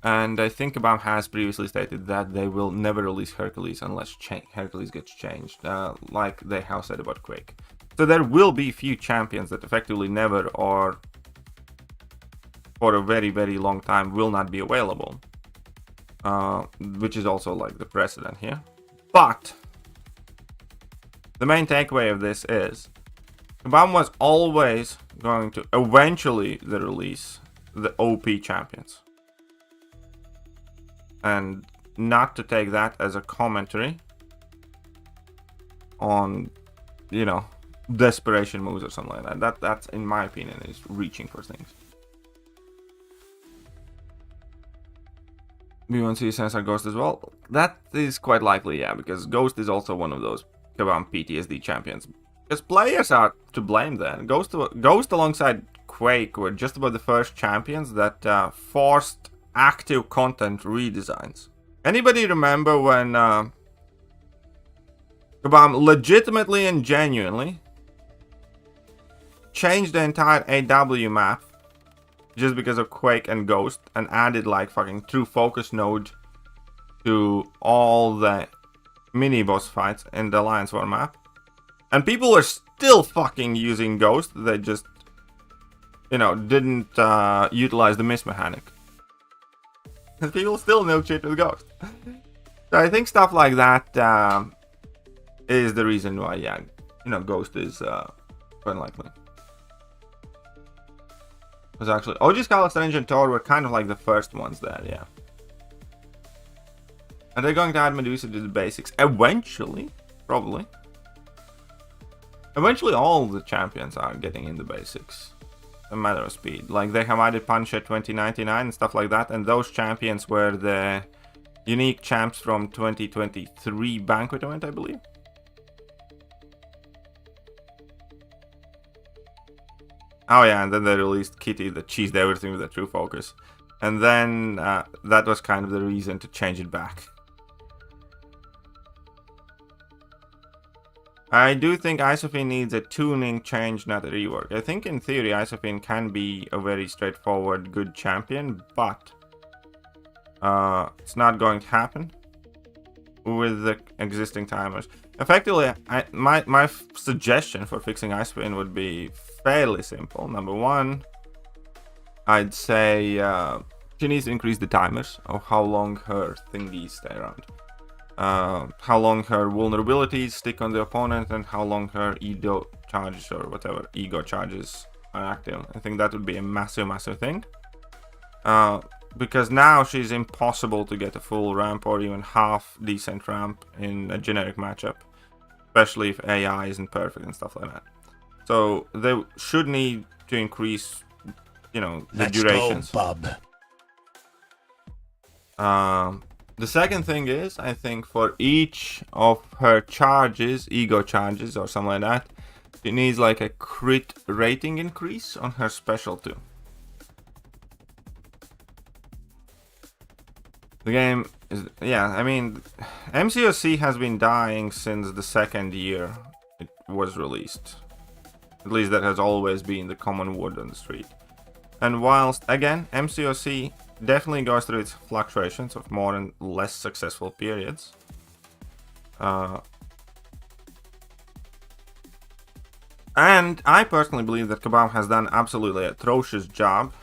And I think Kabam has previously stated that they will never release Hercules unless Hercules gets changed, like they have said about Quake. So there will be few champions that effectively never or for a very, very long time will not be available. Which is also like the precedent here. But the main takeaway of this is Kabam was always going to eventually release the OP champions. And not to take that as a commentary on, you know, desperation moves or something like that. That's in my opinion is reaching for things. We want to see 7-star Ghost as well. That is quite likely, yeah, because Ghost is also one of those Kabam PTSD champions. Because players are to blame then. Ghost alongside Quake were just about the first champions that forced active content redesigns. Anybody remember when Kabam legitimately and genuinely changed the entire AW map just because of Quake and Ghost and added like fucking true focus node to all the mini boss fights in the Alliance War map? And people were still fucking using Ghost. They just, you know, didn't utilize the miss mechanic. And people still know shit with Ghost. So I think stuff like that is the reason why, yeah, you know, Ghost is unlikely. Because actually, OG Scarlet Strange and Thor were kind of like the first ones there, yeah. Are they going to add Medusa to the basics? Eventually. Probably. Eventually all the champions are getting in the basics. A matter of speed. Like they have added Punisher 2099 and stuff like that. And those champions were the unique champs from 2023 Banquet event, I believe. Oh yeah, and then they released Kitty that cheesed everything with a true focus. And then that was kind of the reason to change it back. I do think Isophine needs a tuning change, not a rework. I think in theory Isophine can be a very straightforward good champion, but it's not going to happen with the existing timers. Effectively, my suggestion for fixing Isophine would be fairly simple. Number one, I'd say she needs to increase the timers of how long her thingies stay around. How long her vulnerabilities stick on the opponent and how long her ego charges or whatever ego charges are active. I think that would be a massive thing. Because now she's impossible to get a full ramp or even half decent ramp in a generic matchup. Especially if AI isn't perfect and stuff like that. So they should need to increase, you know, the durations. Let's go, bub. The second thing is, I think for each of her charges, ego charges or something like that, she needs like a crit rating increase on her special too. The game is, yeah, I mean, MCOC has been dying since the second year it was released. At least that has always been the common word on the street. And whilst, again, MCOC definitely goes through its fluctuations of more and less successful periods. And I personally believe that Kebab has done absolutely atrocious job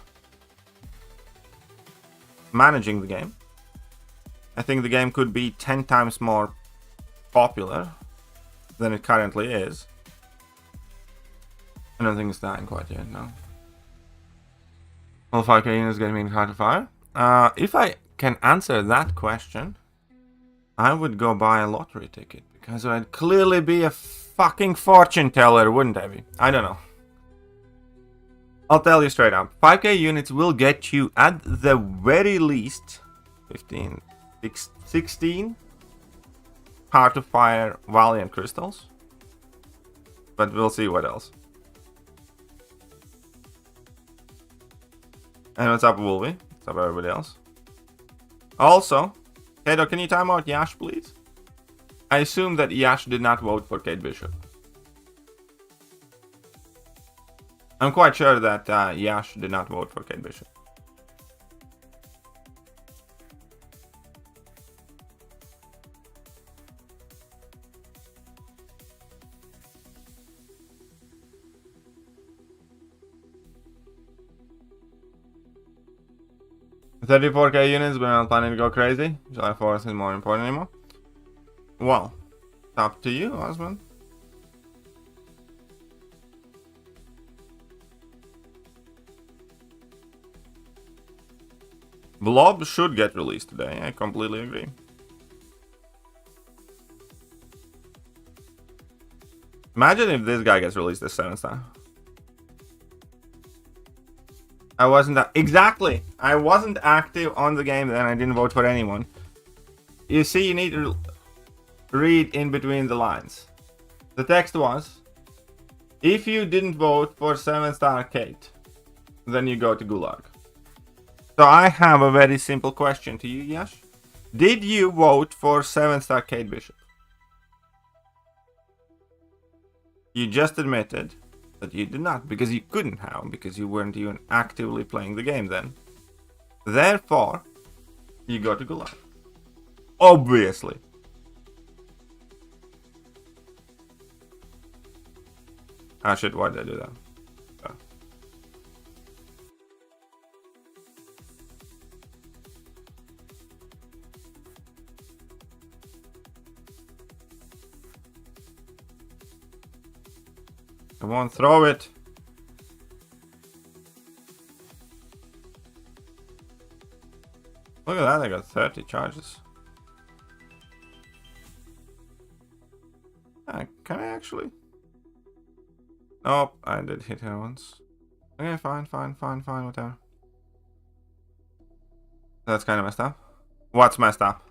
managing the game. I think the game could be 10 times more popular than it currently is. I don't think it's dying quite yet, no. Well, 5k units getting me hard to fire. If I can answer that question, I would go buy a lottery ticket. Because I'd clearly be a fucking fortune teller, wouldn't I be? I don't know. I'll tell you straight up. 5k units will get you at the very least 16 hard to fire Valiant crystals. But we'll see what else. And what's up, Wolvie? What's up, everybody else? Also, Kato, can you time out Yash, please? I assume that Yash did not vote for Kate Bishop. I'm quite sure that Yash did not vote for Kate Bishop. $34k units, but I'm not planning to go crazy. July 4th isn't more important anymore. Well, up to you, husband. Blob should get released today, I completely agree. Imagine if this guy gets released as 7-star. I wasn't exactly. I wasn't active on the game then. I didn't vote for anyone. You see, you need to read in between the lines. The text was, if you didn't vote for 7-star Kate, then you go to Gulag. So I have a very simple question to you, Yash. Did you vote for 7-star Kate Bishop? You just admitted that you did not, because you couldn't have, because you weren't even actively playing the game then. Therefore, you go to Gulag. Obviously. Ah shit, why did I do that? Oh. Come on, throw it. Look at that, I got 30 charges. Can I actually? Nope, I did hit her once. Okay, fine, whatever. That's kind of messed up. What's messed up?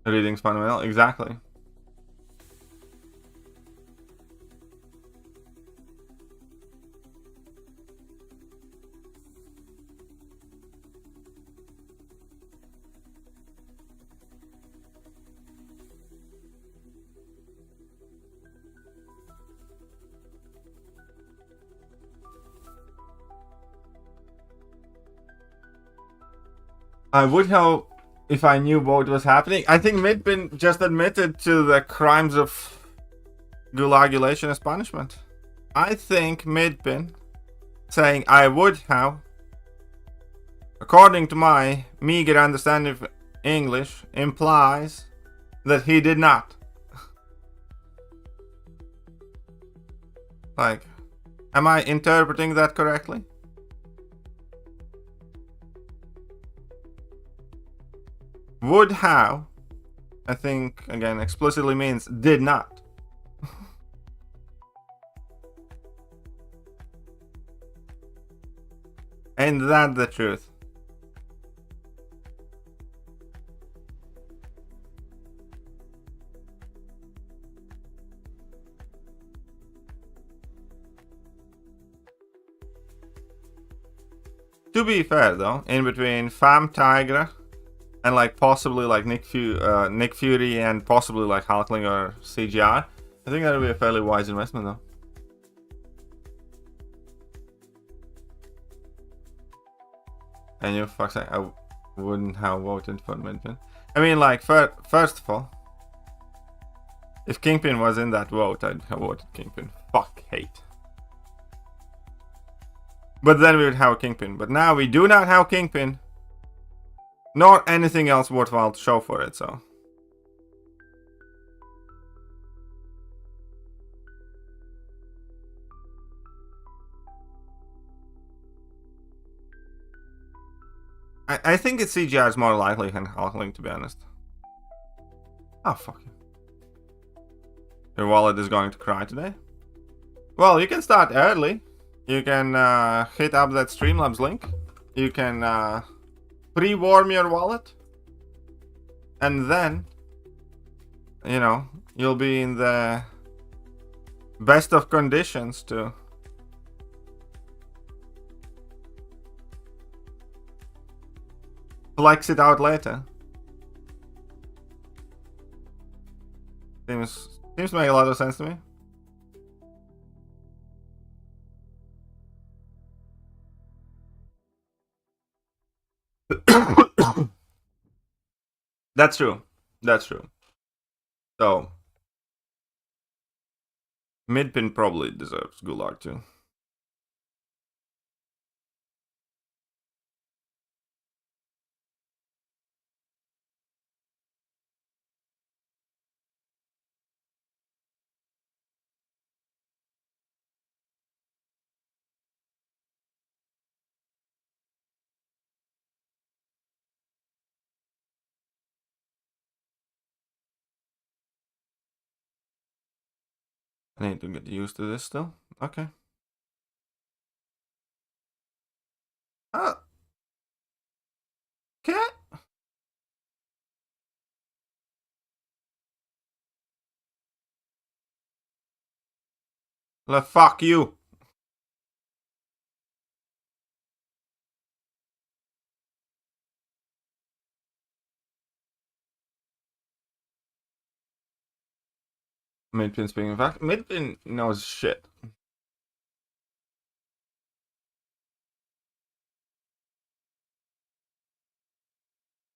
Reading's fundamental, exactly. I would have if I knew what was happening. I think Midbin just admitted to the crimes of gulagulation as punishment. I think Midbin saying I would have, according to my meager understanding of English, implies that he did not. Like, am I interpreting that correctly? Would have, I think, again, explicitly means did not. Ain't that the truth? To be fair though, in between Fam Tigra and like possibly like Nick Fury and possibly like Hulkling or CGI, I think that would be a fairly wise investment though. And you fuck's sake, I wouldn't have voted for Midbin. I mean, like, first of all, if Kingpin was in that vote, I'd have voted Kingpin. Fuck hate. But then we would have Kingpin. But now we do not have Kingpin, nor anything else worthwhile to show for it, so. I think it's CGI is more likely than Hulkling, to be honest. Oh, fuck you. Your wallet is going to cry today? Well, you can start early. You can hit up that Streamlabs link. You can pre-warm your wallet. And then, you know, you'll be in the best of conditions to flex it out later. Seems to make a lot of sense to me. That's true. That's true. So, Midpin probably deserves Gulag too. I need to get used to this still. Okay. Okay. Fuck you. Midpin speaking of fact, Midpin knows shit.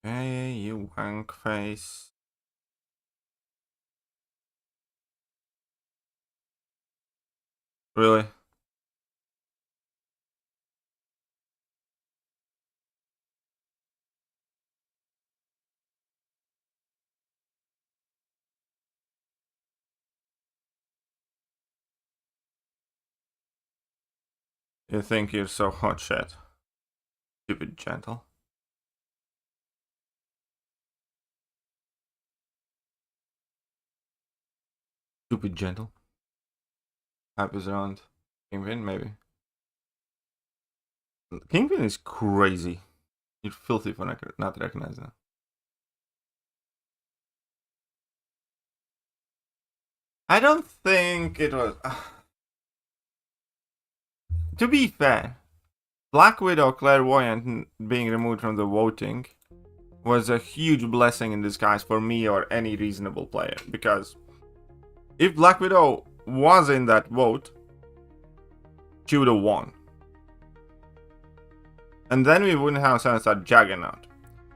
Hey, you wank face. Really? You think you're so hot shit? Stupid gentle. Stupid gentle. Happens around Kingpin, maybe. Kingpin is crazy. You're filthy for not recognizing that. I don't think it was... To be fair, Black Widow Clairvoyant being removed from the voting was a huge blessing in disguise for me or any reasonable player. Because if Black Widow was in that vote, she would have won. And then we wouldn't have 7-star Juggernaut.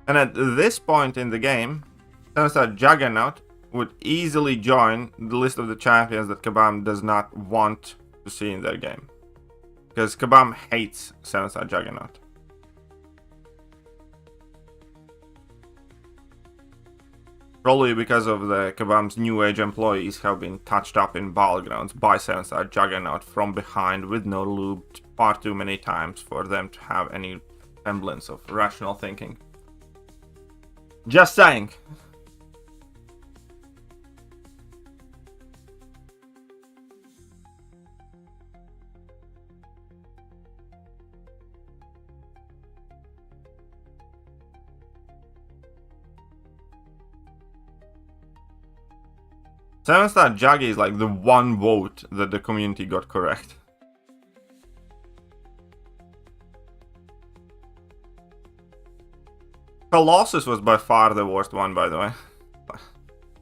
And at this point in the game, 7-star Juggernaut would easily join the list of the champions that Kabam does not want to see in their game. Because Kabam hates 7-star Juggernaut. Probably because of the Kabam's new age employees have been touched up in battlegrounds by 7-star Juggernaut from behind with no lube far too many times for them to have any semblance of rational thinking. Just saying. Seven-star Juggy is like the one vote that the community got correct. Colossus was by far the worst one, by the way.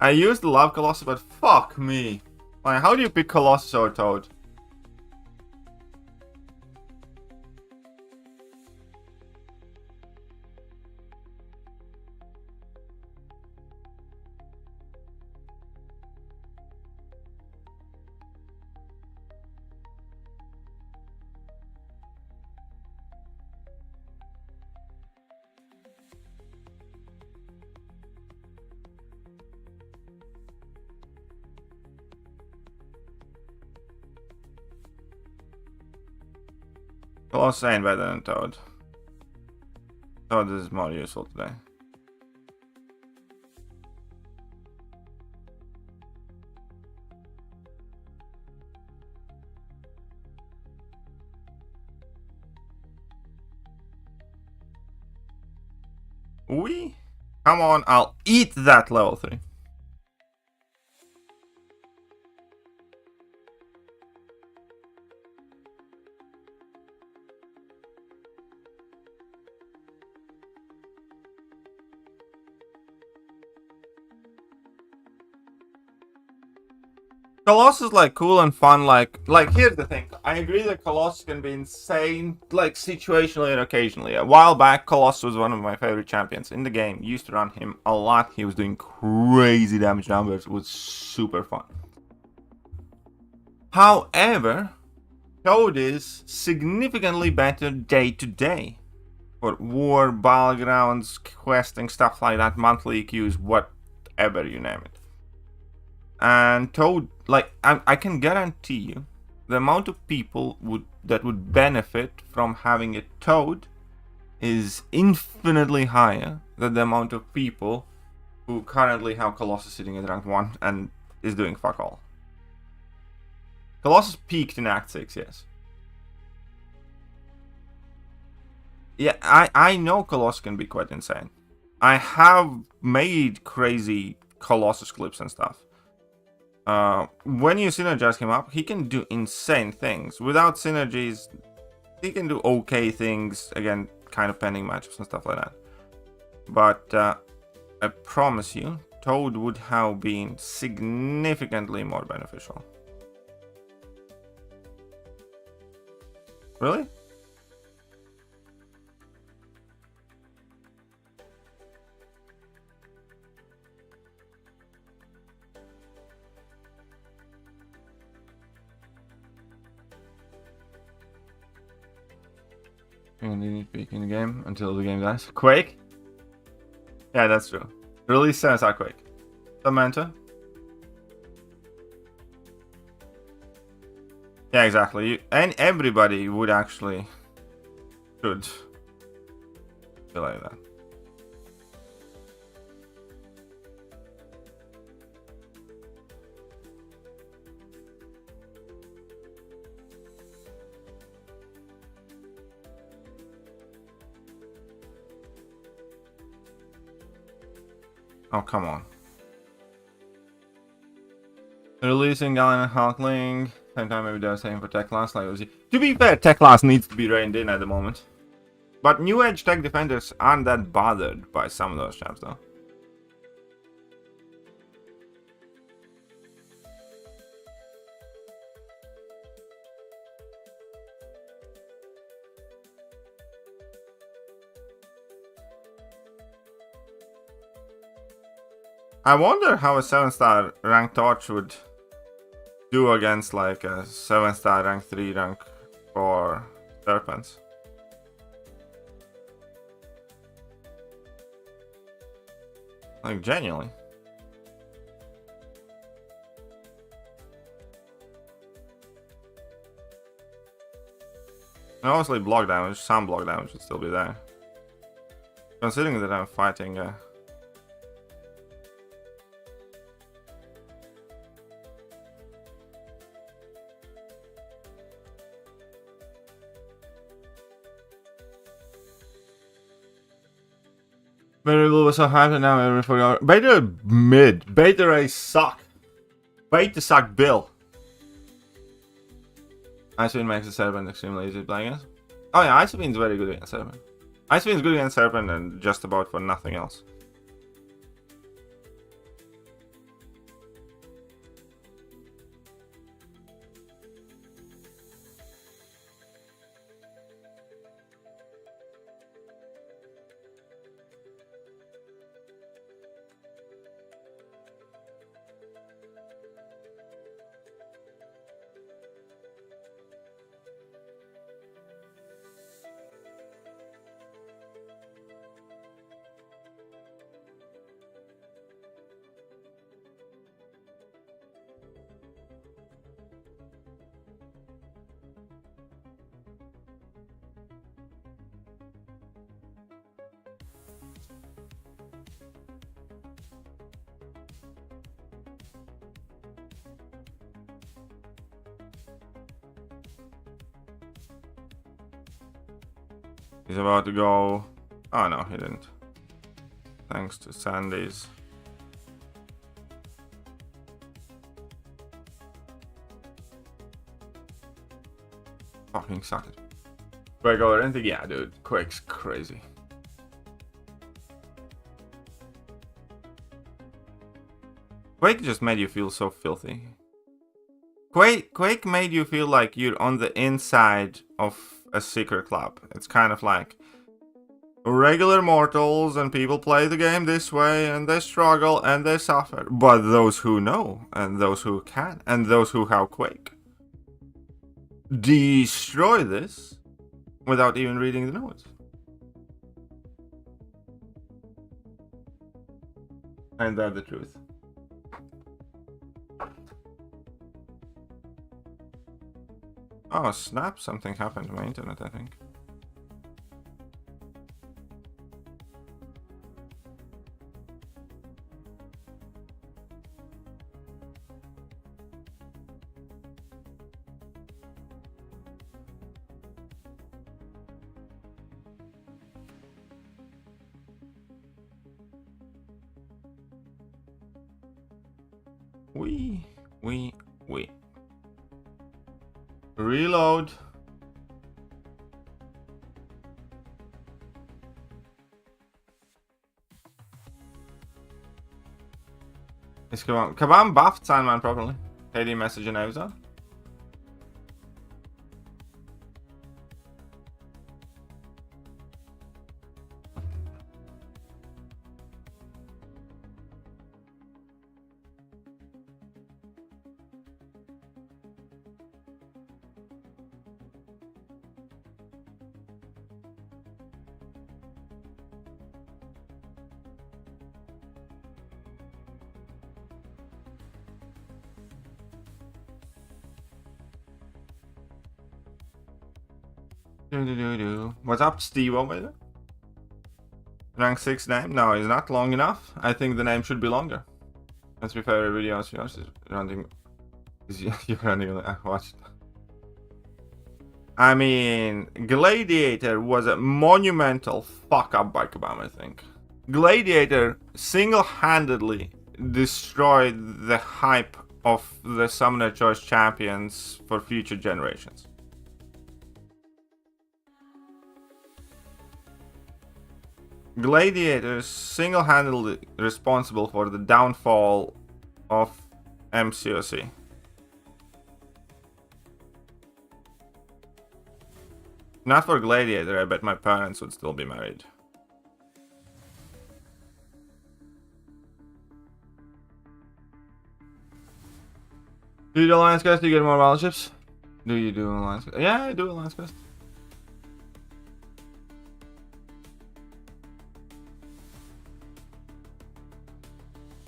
I used to love Colossus, but fuck me. Like, how do you pick Colossus or Toad? Colossus ain't better than Toad. Toad is more useful today. We? Come on, I'll eat that level 3. Colossus is like cool and fun, like here's the thing. I agree that Colossus can be insane, like situationally and occasionally. A while back, Colossus was one of my favorite champions in the game. Used to run him a lot. He was doing crazy damage numbers. It was super fun. However, Toad is significantly better day to day. For war, battlegrounds, questing, stuff like that, monthly EQs, whatever you name it. And Toad, like, I can guarantee you, the amount of people that would benefit from having a Toad is infinitely higher than the amount of people who currently have Colossus sitting in rank 1 and is doing fuck all. Colossus peaked in Act 6, yes. Yeah, I know Colossus can be quite insane. I have made crazy Colossus clips and stuff. When you synergize him up, he can do insane things. Without synergies, he can do okay things, again, kind of pending matchups and stuff like that. But I promise you, Toad would have been significantly more beneficial. Really? Continue speaking the game until the game dies. Quake? Yeah, that's true. Release says I Quake. Samantha? Yeah, exactly. And everybody would actually should be like that. Oh, come on. Releasing Galen and Hulkling. Same time, maybe they're saying for tech class like Uzi. To be fair, tech class needs to be reined in at the moment. But new age tech defenders aren't that bothered by some of those chaps, though. I wonder how a 7-star rank torch would do against like a 7-star rank 3 rank 4 serpents. Like genuinely. And obviously block damage, some block damage would still be there. Considering that I'm fighting Beta was so hyped and now every forgot. Beta mid. Beta race suck. Beta suck Bill. Icewind makes the Serpent extremely easy to play against. Oh yeah, Icewind's very good against Serpent. Icewind's good against Serpent and just about for nothing else. He's about to go. Oh no, he didn't. Thanks to Sandy's. Fucking suck it. Break over anything? Yeah, dude. Quake's crazy. Quake just made you feel so filthy. Quake made you feel like you're on the inside of a secret club. It's kind of like regular mortals and people play the game this way and they struggle and they suffer. But those who know and those who can and those who have Quake destroy this without even reading the notes. And that's the truth. Oh snap, something happened to my internet, I think. We. Reload. Is Kabam buffed Sandman properly? KD message in Evizone. What's up, Steve over there? Rank 6 name? No, it's not long enough. I think the name should be longer. Let's be fair, video is yours. You're running. I watched. I mean, Gladiator was a monumental fuck up by Kabam, I think. Gladiator single-handedly destroyed the hype of the Summoner Choice champions for future generations. Gladiator is single-handedly responsible for the downfall of MCOC. Not for Gladiator, I bet my parents would still be married. Do you do Alliance Quest? Do you get more battleships? Do you do Alliance Quest? Yeah, I do Alliance Quest.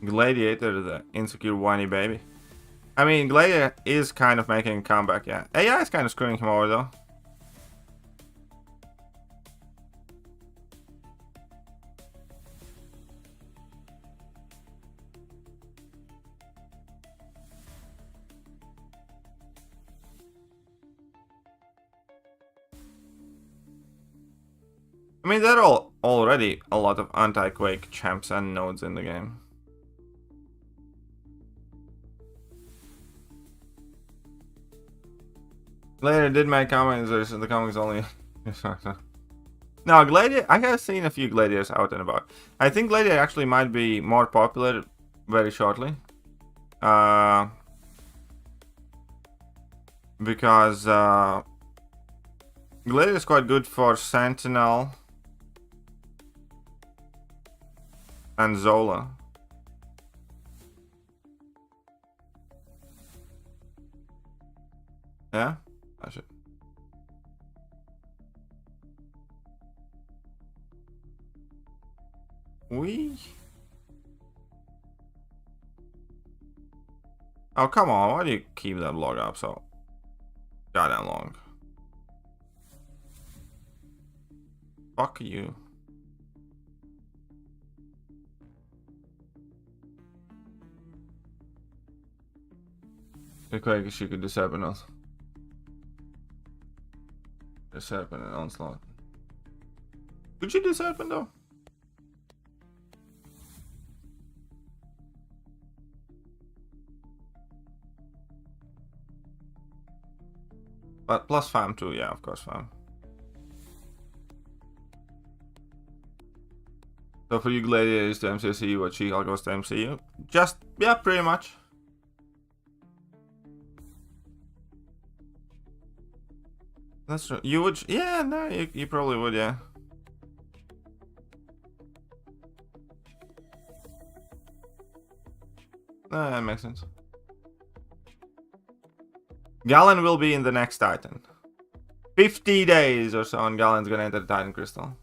Gladiator, the insecure whiny baby. I mean, Gladiator is kind of making a comeback, yeah. AI is kind of screwing him over, though. I mean, there are already a lot of anti-Quake champs and nodes in the game. Gladiator did make comments, the comics only... No, Gladiator, I have seen a few Gladiators out and about. I think Gladiator actually might be more popular very shortly. Because Gladiator is quite good for Sentinel and Zola. Yeah? I should. Oh, come on. Why do you keep that log up so goddamn long? Fuck you. Okay, I guess you could do Serpent. Serpent and Onslaught. Could you do Serpent though? But plus fam too, yeah, of course fam. So for you Gladiators to MCOC, what She-Hulk goes to MCU? Just, yeah, pretty much. That's true. You would, yeah, no, you probably would, yeah. That makes sense. Galen will be in the next Titan. 50 days or so, and Galen's gonna enter the Titan Crystal.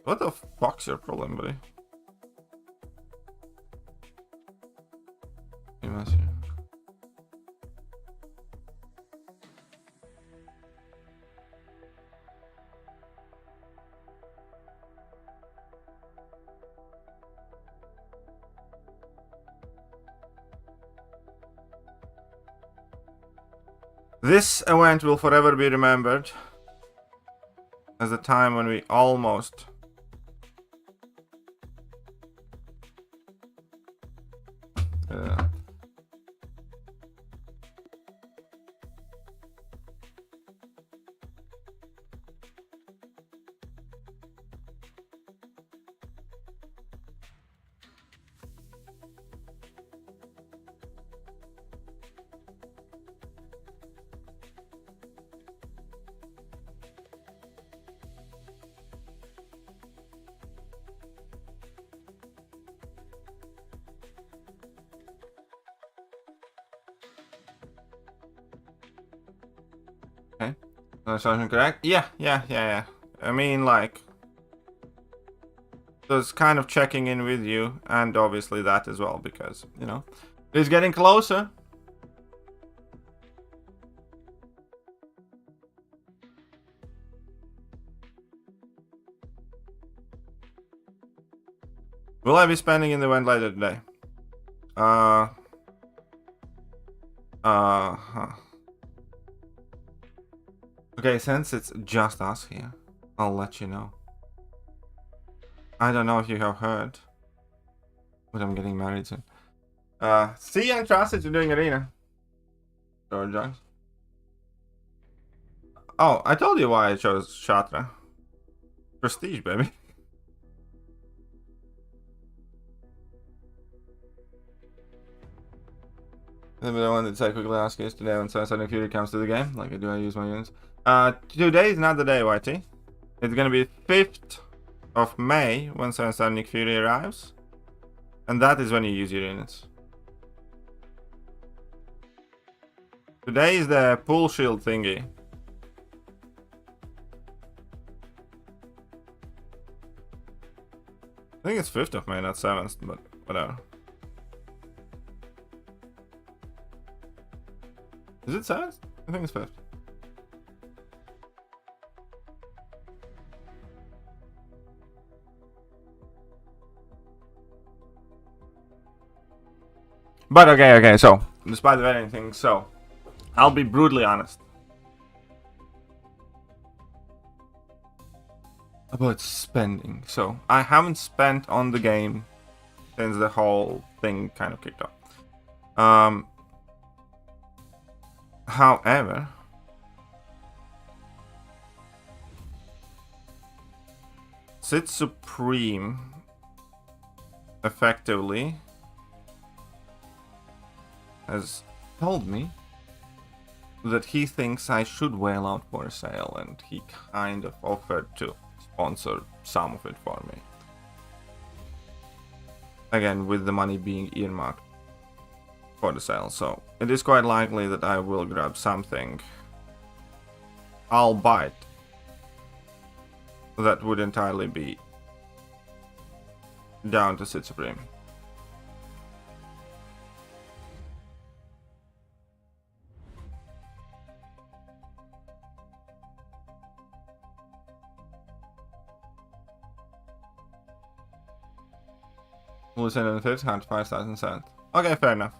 What the fuck's your problem, buddy? This event will forever be remembered as the time when we almost okay. Assumption correct? Yeah. I mean, like, just kind of checking in with you, and obviously that as well, because, you know, it's getting closer. Will I be spending in the event later today? Okay, since it's just us here, I'll let you know. I don't know if you have heard, but I'm getting married soon. See and trust it, you're doing arena. Sorry, Jones. Oh, I told you why I chose Shatra. Prestige, baby. The one that I quickly ask is today when Sonic Fury comes to the game. Like, do I use my units? Today is not the day, YT. It's gonna be 5th of May when Sonic Fury arrives. And that is when you use your units. Today is the pull shield thingy. I think it's 5th of May, not 7th, but whatever. Is it 7th? I think it's 5th. But okay, so, despite the wedding thing, so, I'll be brutally honest. About spending. So, I haven't spent on the game since the whole thing kind of kicked off. However, Sith Supreme effectively has told me that he thinks I should whale out for a sale, and he kind of offered to sponsor some of it for me. Again, with the money being earmarked for the sale, so it is quite likely that I will grab something. I'll buy it. That would entirely be down to Sith Supreme. We'll send in the 5th, had 5,000 cents. Okay, fair enough.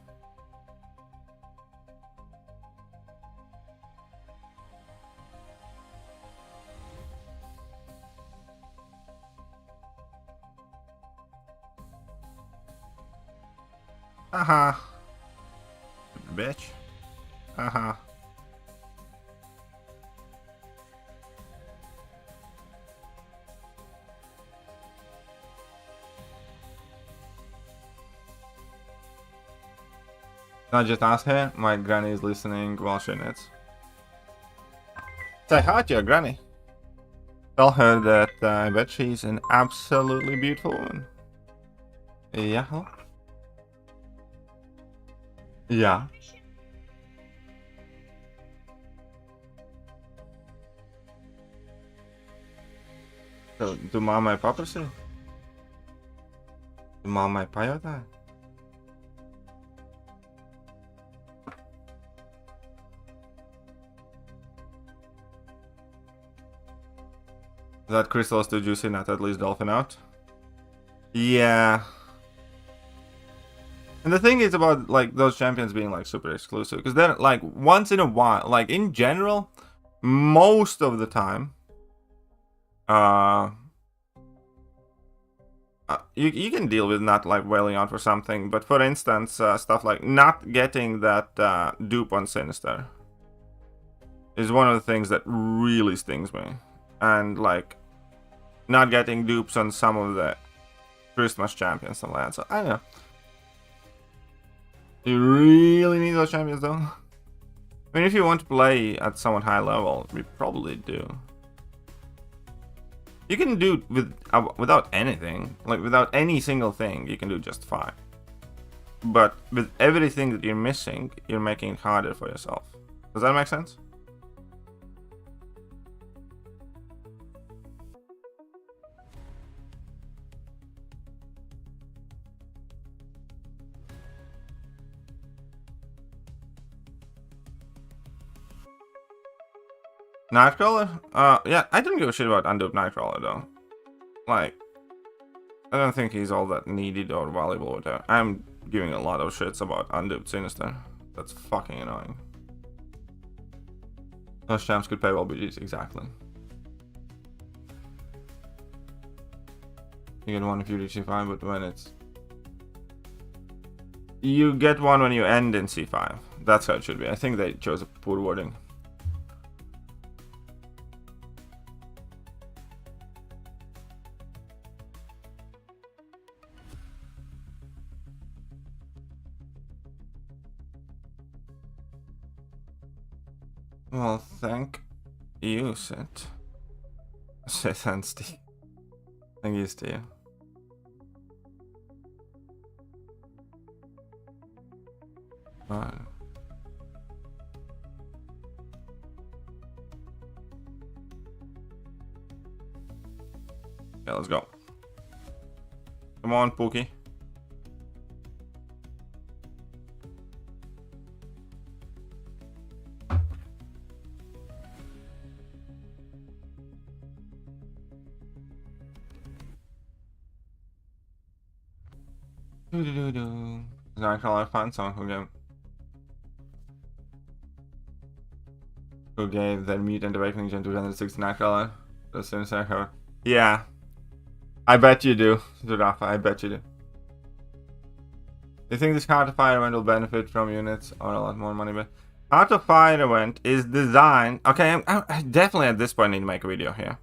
Haha. Bitch. Haha. Not just us here, my granny is listening while she knits. Say hi to your granny. Tell her that I bet she's an absolutely beautiful woman. Yeah. Yeah. So, du mal mein Papa sie? Du mal mein Papa da? That crystal is too juicy, not at least dolphin out. Yeah. And the thing is about like those champions being like super exclusive, because they're like once in a while, like in general, most of the time, you can deal with not like wailing out for something, but for instance, stuff like not getting that dupe on Sinister is one of the things that really stings me. And like not getting dupes on some of the Christmas champions and that. So I don't know. You really need those champions though. I mean, if you want to play at somewhat high level, we probably do. You can do without anything, like without any single thing, you can do just fine. But with everything that you're missing, you're making it harder for yourself. Does that make sense? Nightcrawler? Yeah, I don't give a shit about unduped Nightcrawler though. Like, I don't think he's all that needed or valuable or whatever. I'm giving a lot of shits about unduped Sinister. That's fucking annoying. Most champs could pay well BGs, exactly. You get one if you reach C5, but when it's... You get one when you end in C5. That's how it should be. I think they chose a poor wording. Well, thank you, Sith. Sith and Steve. Thank you, Steve. Alright. Yeah, let's go. Come on, Pookie. I find someone who gave their mutant awakening gen 260 Nightcrawler. As soon as I heard. Yeah. I bet you do, Zurafa, I bet you do. You think this Heart of Fire event will benefit from units or a lot more money? But Heart of Fire event is designed... Okay, I definitely at this point need to make a video here.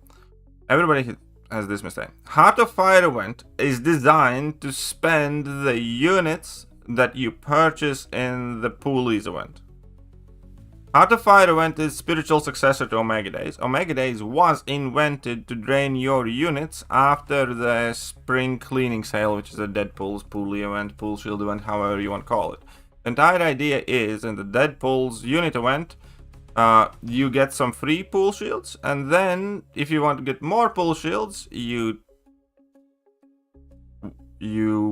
Everybody has this mistake. Heart of Fire event is designed to spend the units that you purchase in the Poolies event. Heart of Fire event is spiritual successor to Omega Days. Omega Days was invented to drain your units after the spring cleaning sale, which is a Deadpool's Poolie event, Pool Shield event, however you want to call it. The entire idea is in the Deadpool's unit event, you get some free Pool Shields, and then if you want to get more Pool Shields, you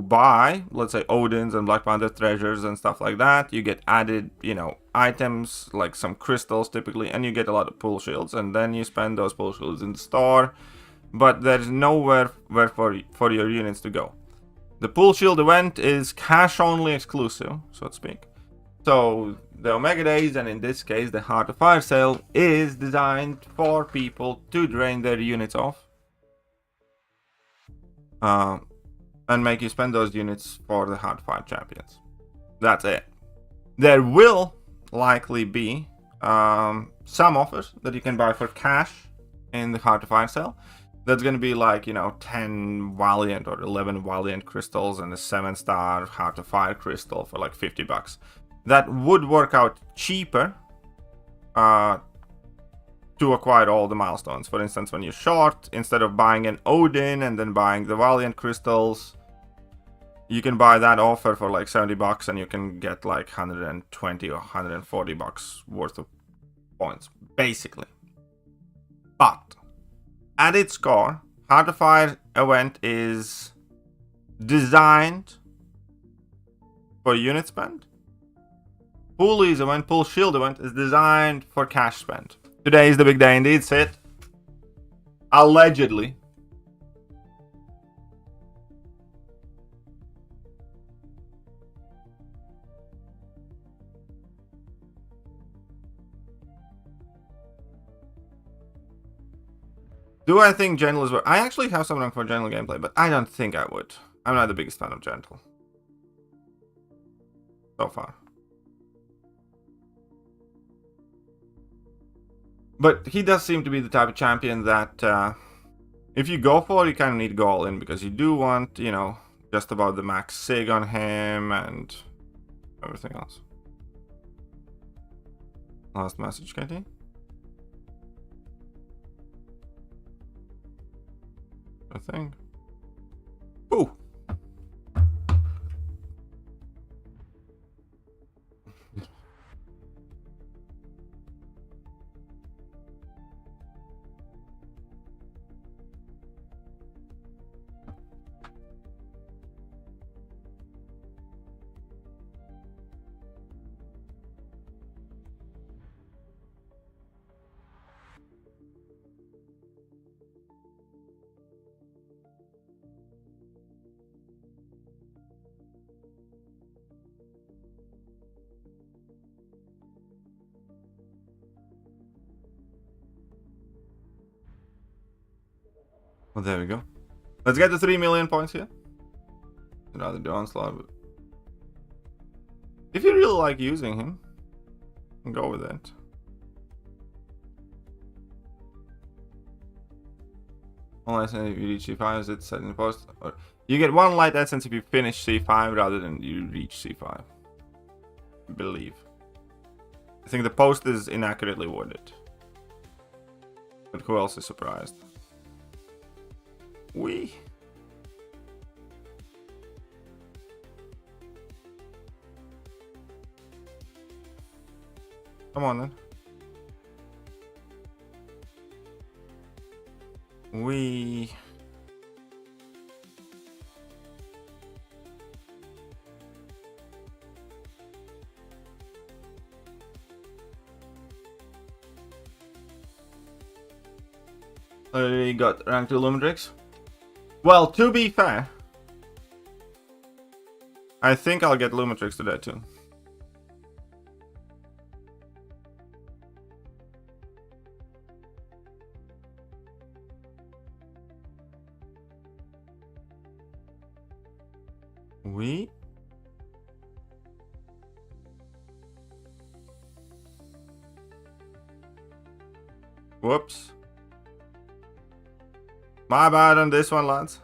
buy, let's say, Odin's and Black Panther treasures and stuff like that. You get added, you know, items like some crystals typically, and you get a lot of Pool Shields, and then you spend those Pool Shields in the store, but there's nowhere for your units to go. The Pool Shield event is cash only exclusive, so to speak. So the Omega Days, and in this case the Heart of Fire sale, is designed for people to drain their units off. And make you spend those units for the Heart of Fire champions. That's it. There will likely be some offers that you can buy for cash in the Heart of Fire sale. That's going to be like, you know, 10 Valiant or 11 Valiant crystals and a 7-star Heart of Fire crystal for like $50. That would work out cheaper to acquire all the milestones. For instance, when you're short, instead of buying an Odin and then buying the Valiant crystals, you can buy that offer for like $70 and you can get like 120 or $140 worth of points, basically. But at its core, Heart of Fire event is designed for unit spend. Poolies event, Pool Shield event is designed for cash spend. Today is the big day indeed, Sith. Allegedly. Do I think Gentle is worth? I actually have something for Gentle gameplay, but I don't think I would. I'm not the biggest fan of Gentle. So far. But he does seem to be the type of champion that if you go for it, you kind of need to go all in, because you do want, you know, just about the max sig on him and everything else. Last message, Katie. I think. Ooh. Well, there we go. Let's get to 3 million points here. Rather do onslaught, but if you really like using him, go with it. Unless if you reach C5, is it set in the post? Or you get 1 light essence if you finish C5 rather than you reach C5. I believe. I think the post is inaccurately worded. But who else is surprised? We. Come on then. We. Already got rank 2 Lumitrix. Well, to be fair, I think I'll get Lumitrix today too. We? Whoops. My bad on this one, lads.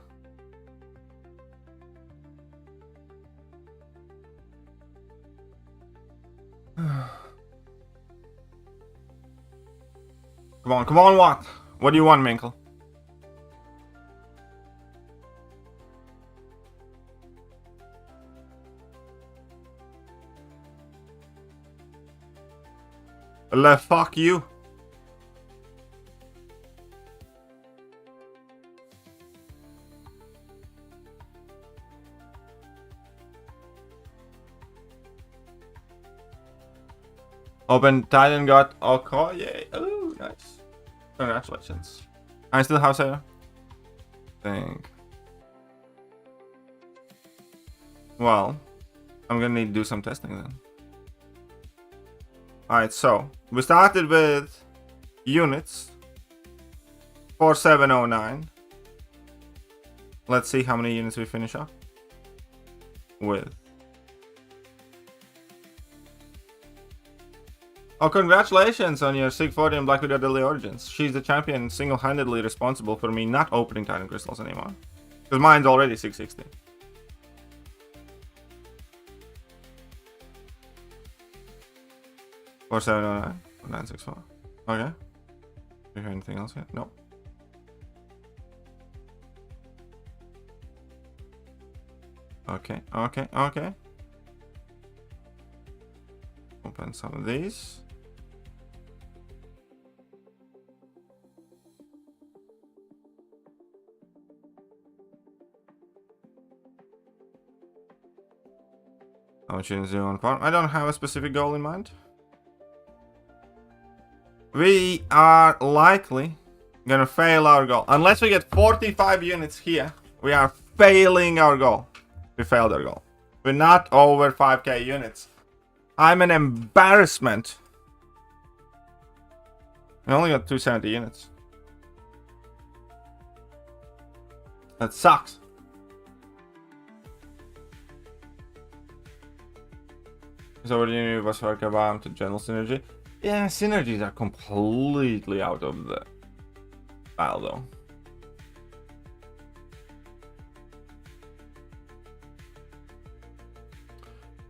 Come on, what? What do you want, Minkle? Fuck you. Open Titan got OK, yay. Oh, nice. Congratulations. I still have Sarah. Think. Well, I'm gonna need to do some testing then. Alright, so we started with units 4709. Let's see how many units we finish up with. Oh, congratulations on your Sig 40 and Black Widow Deadly Origins. She's the champion single-handedly responsible for me not opening Titan Crystals anymore. Because mine's already 660. Or 709 or 964. Okay. Do you hear anything else yet? No. Okay. Open some of these. How much units do you want farm? I don't have a specific goal in mind. We are likely gonna fail our goal. Unless we get 45 units here, we are failing our goal. We failed our goal. We're not over 5k units. I'm an embarrassment. We only got 270 units. That sucks. So what do you was work about to general synergy? Yeah, synergies are completely out of the file though.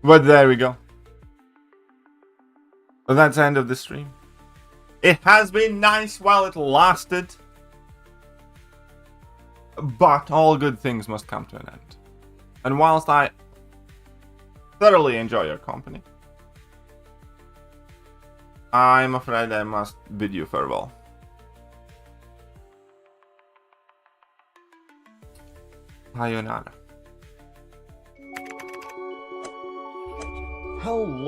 But there we go. But that's the end of the stream. It has been nice while it lasted. But all good things must come to an end. And whilst I thoroughly enjoy your company, I'm afraid I must bid you farewell. Sayonara. Hello.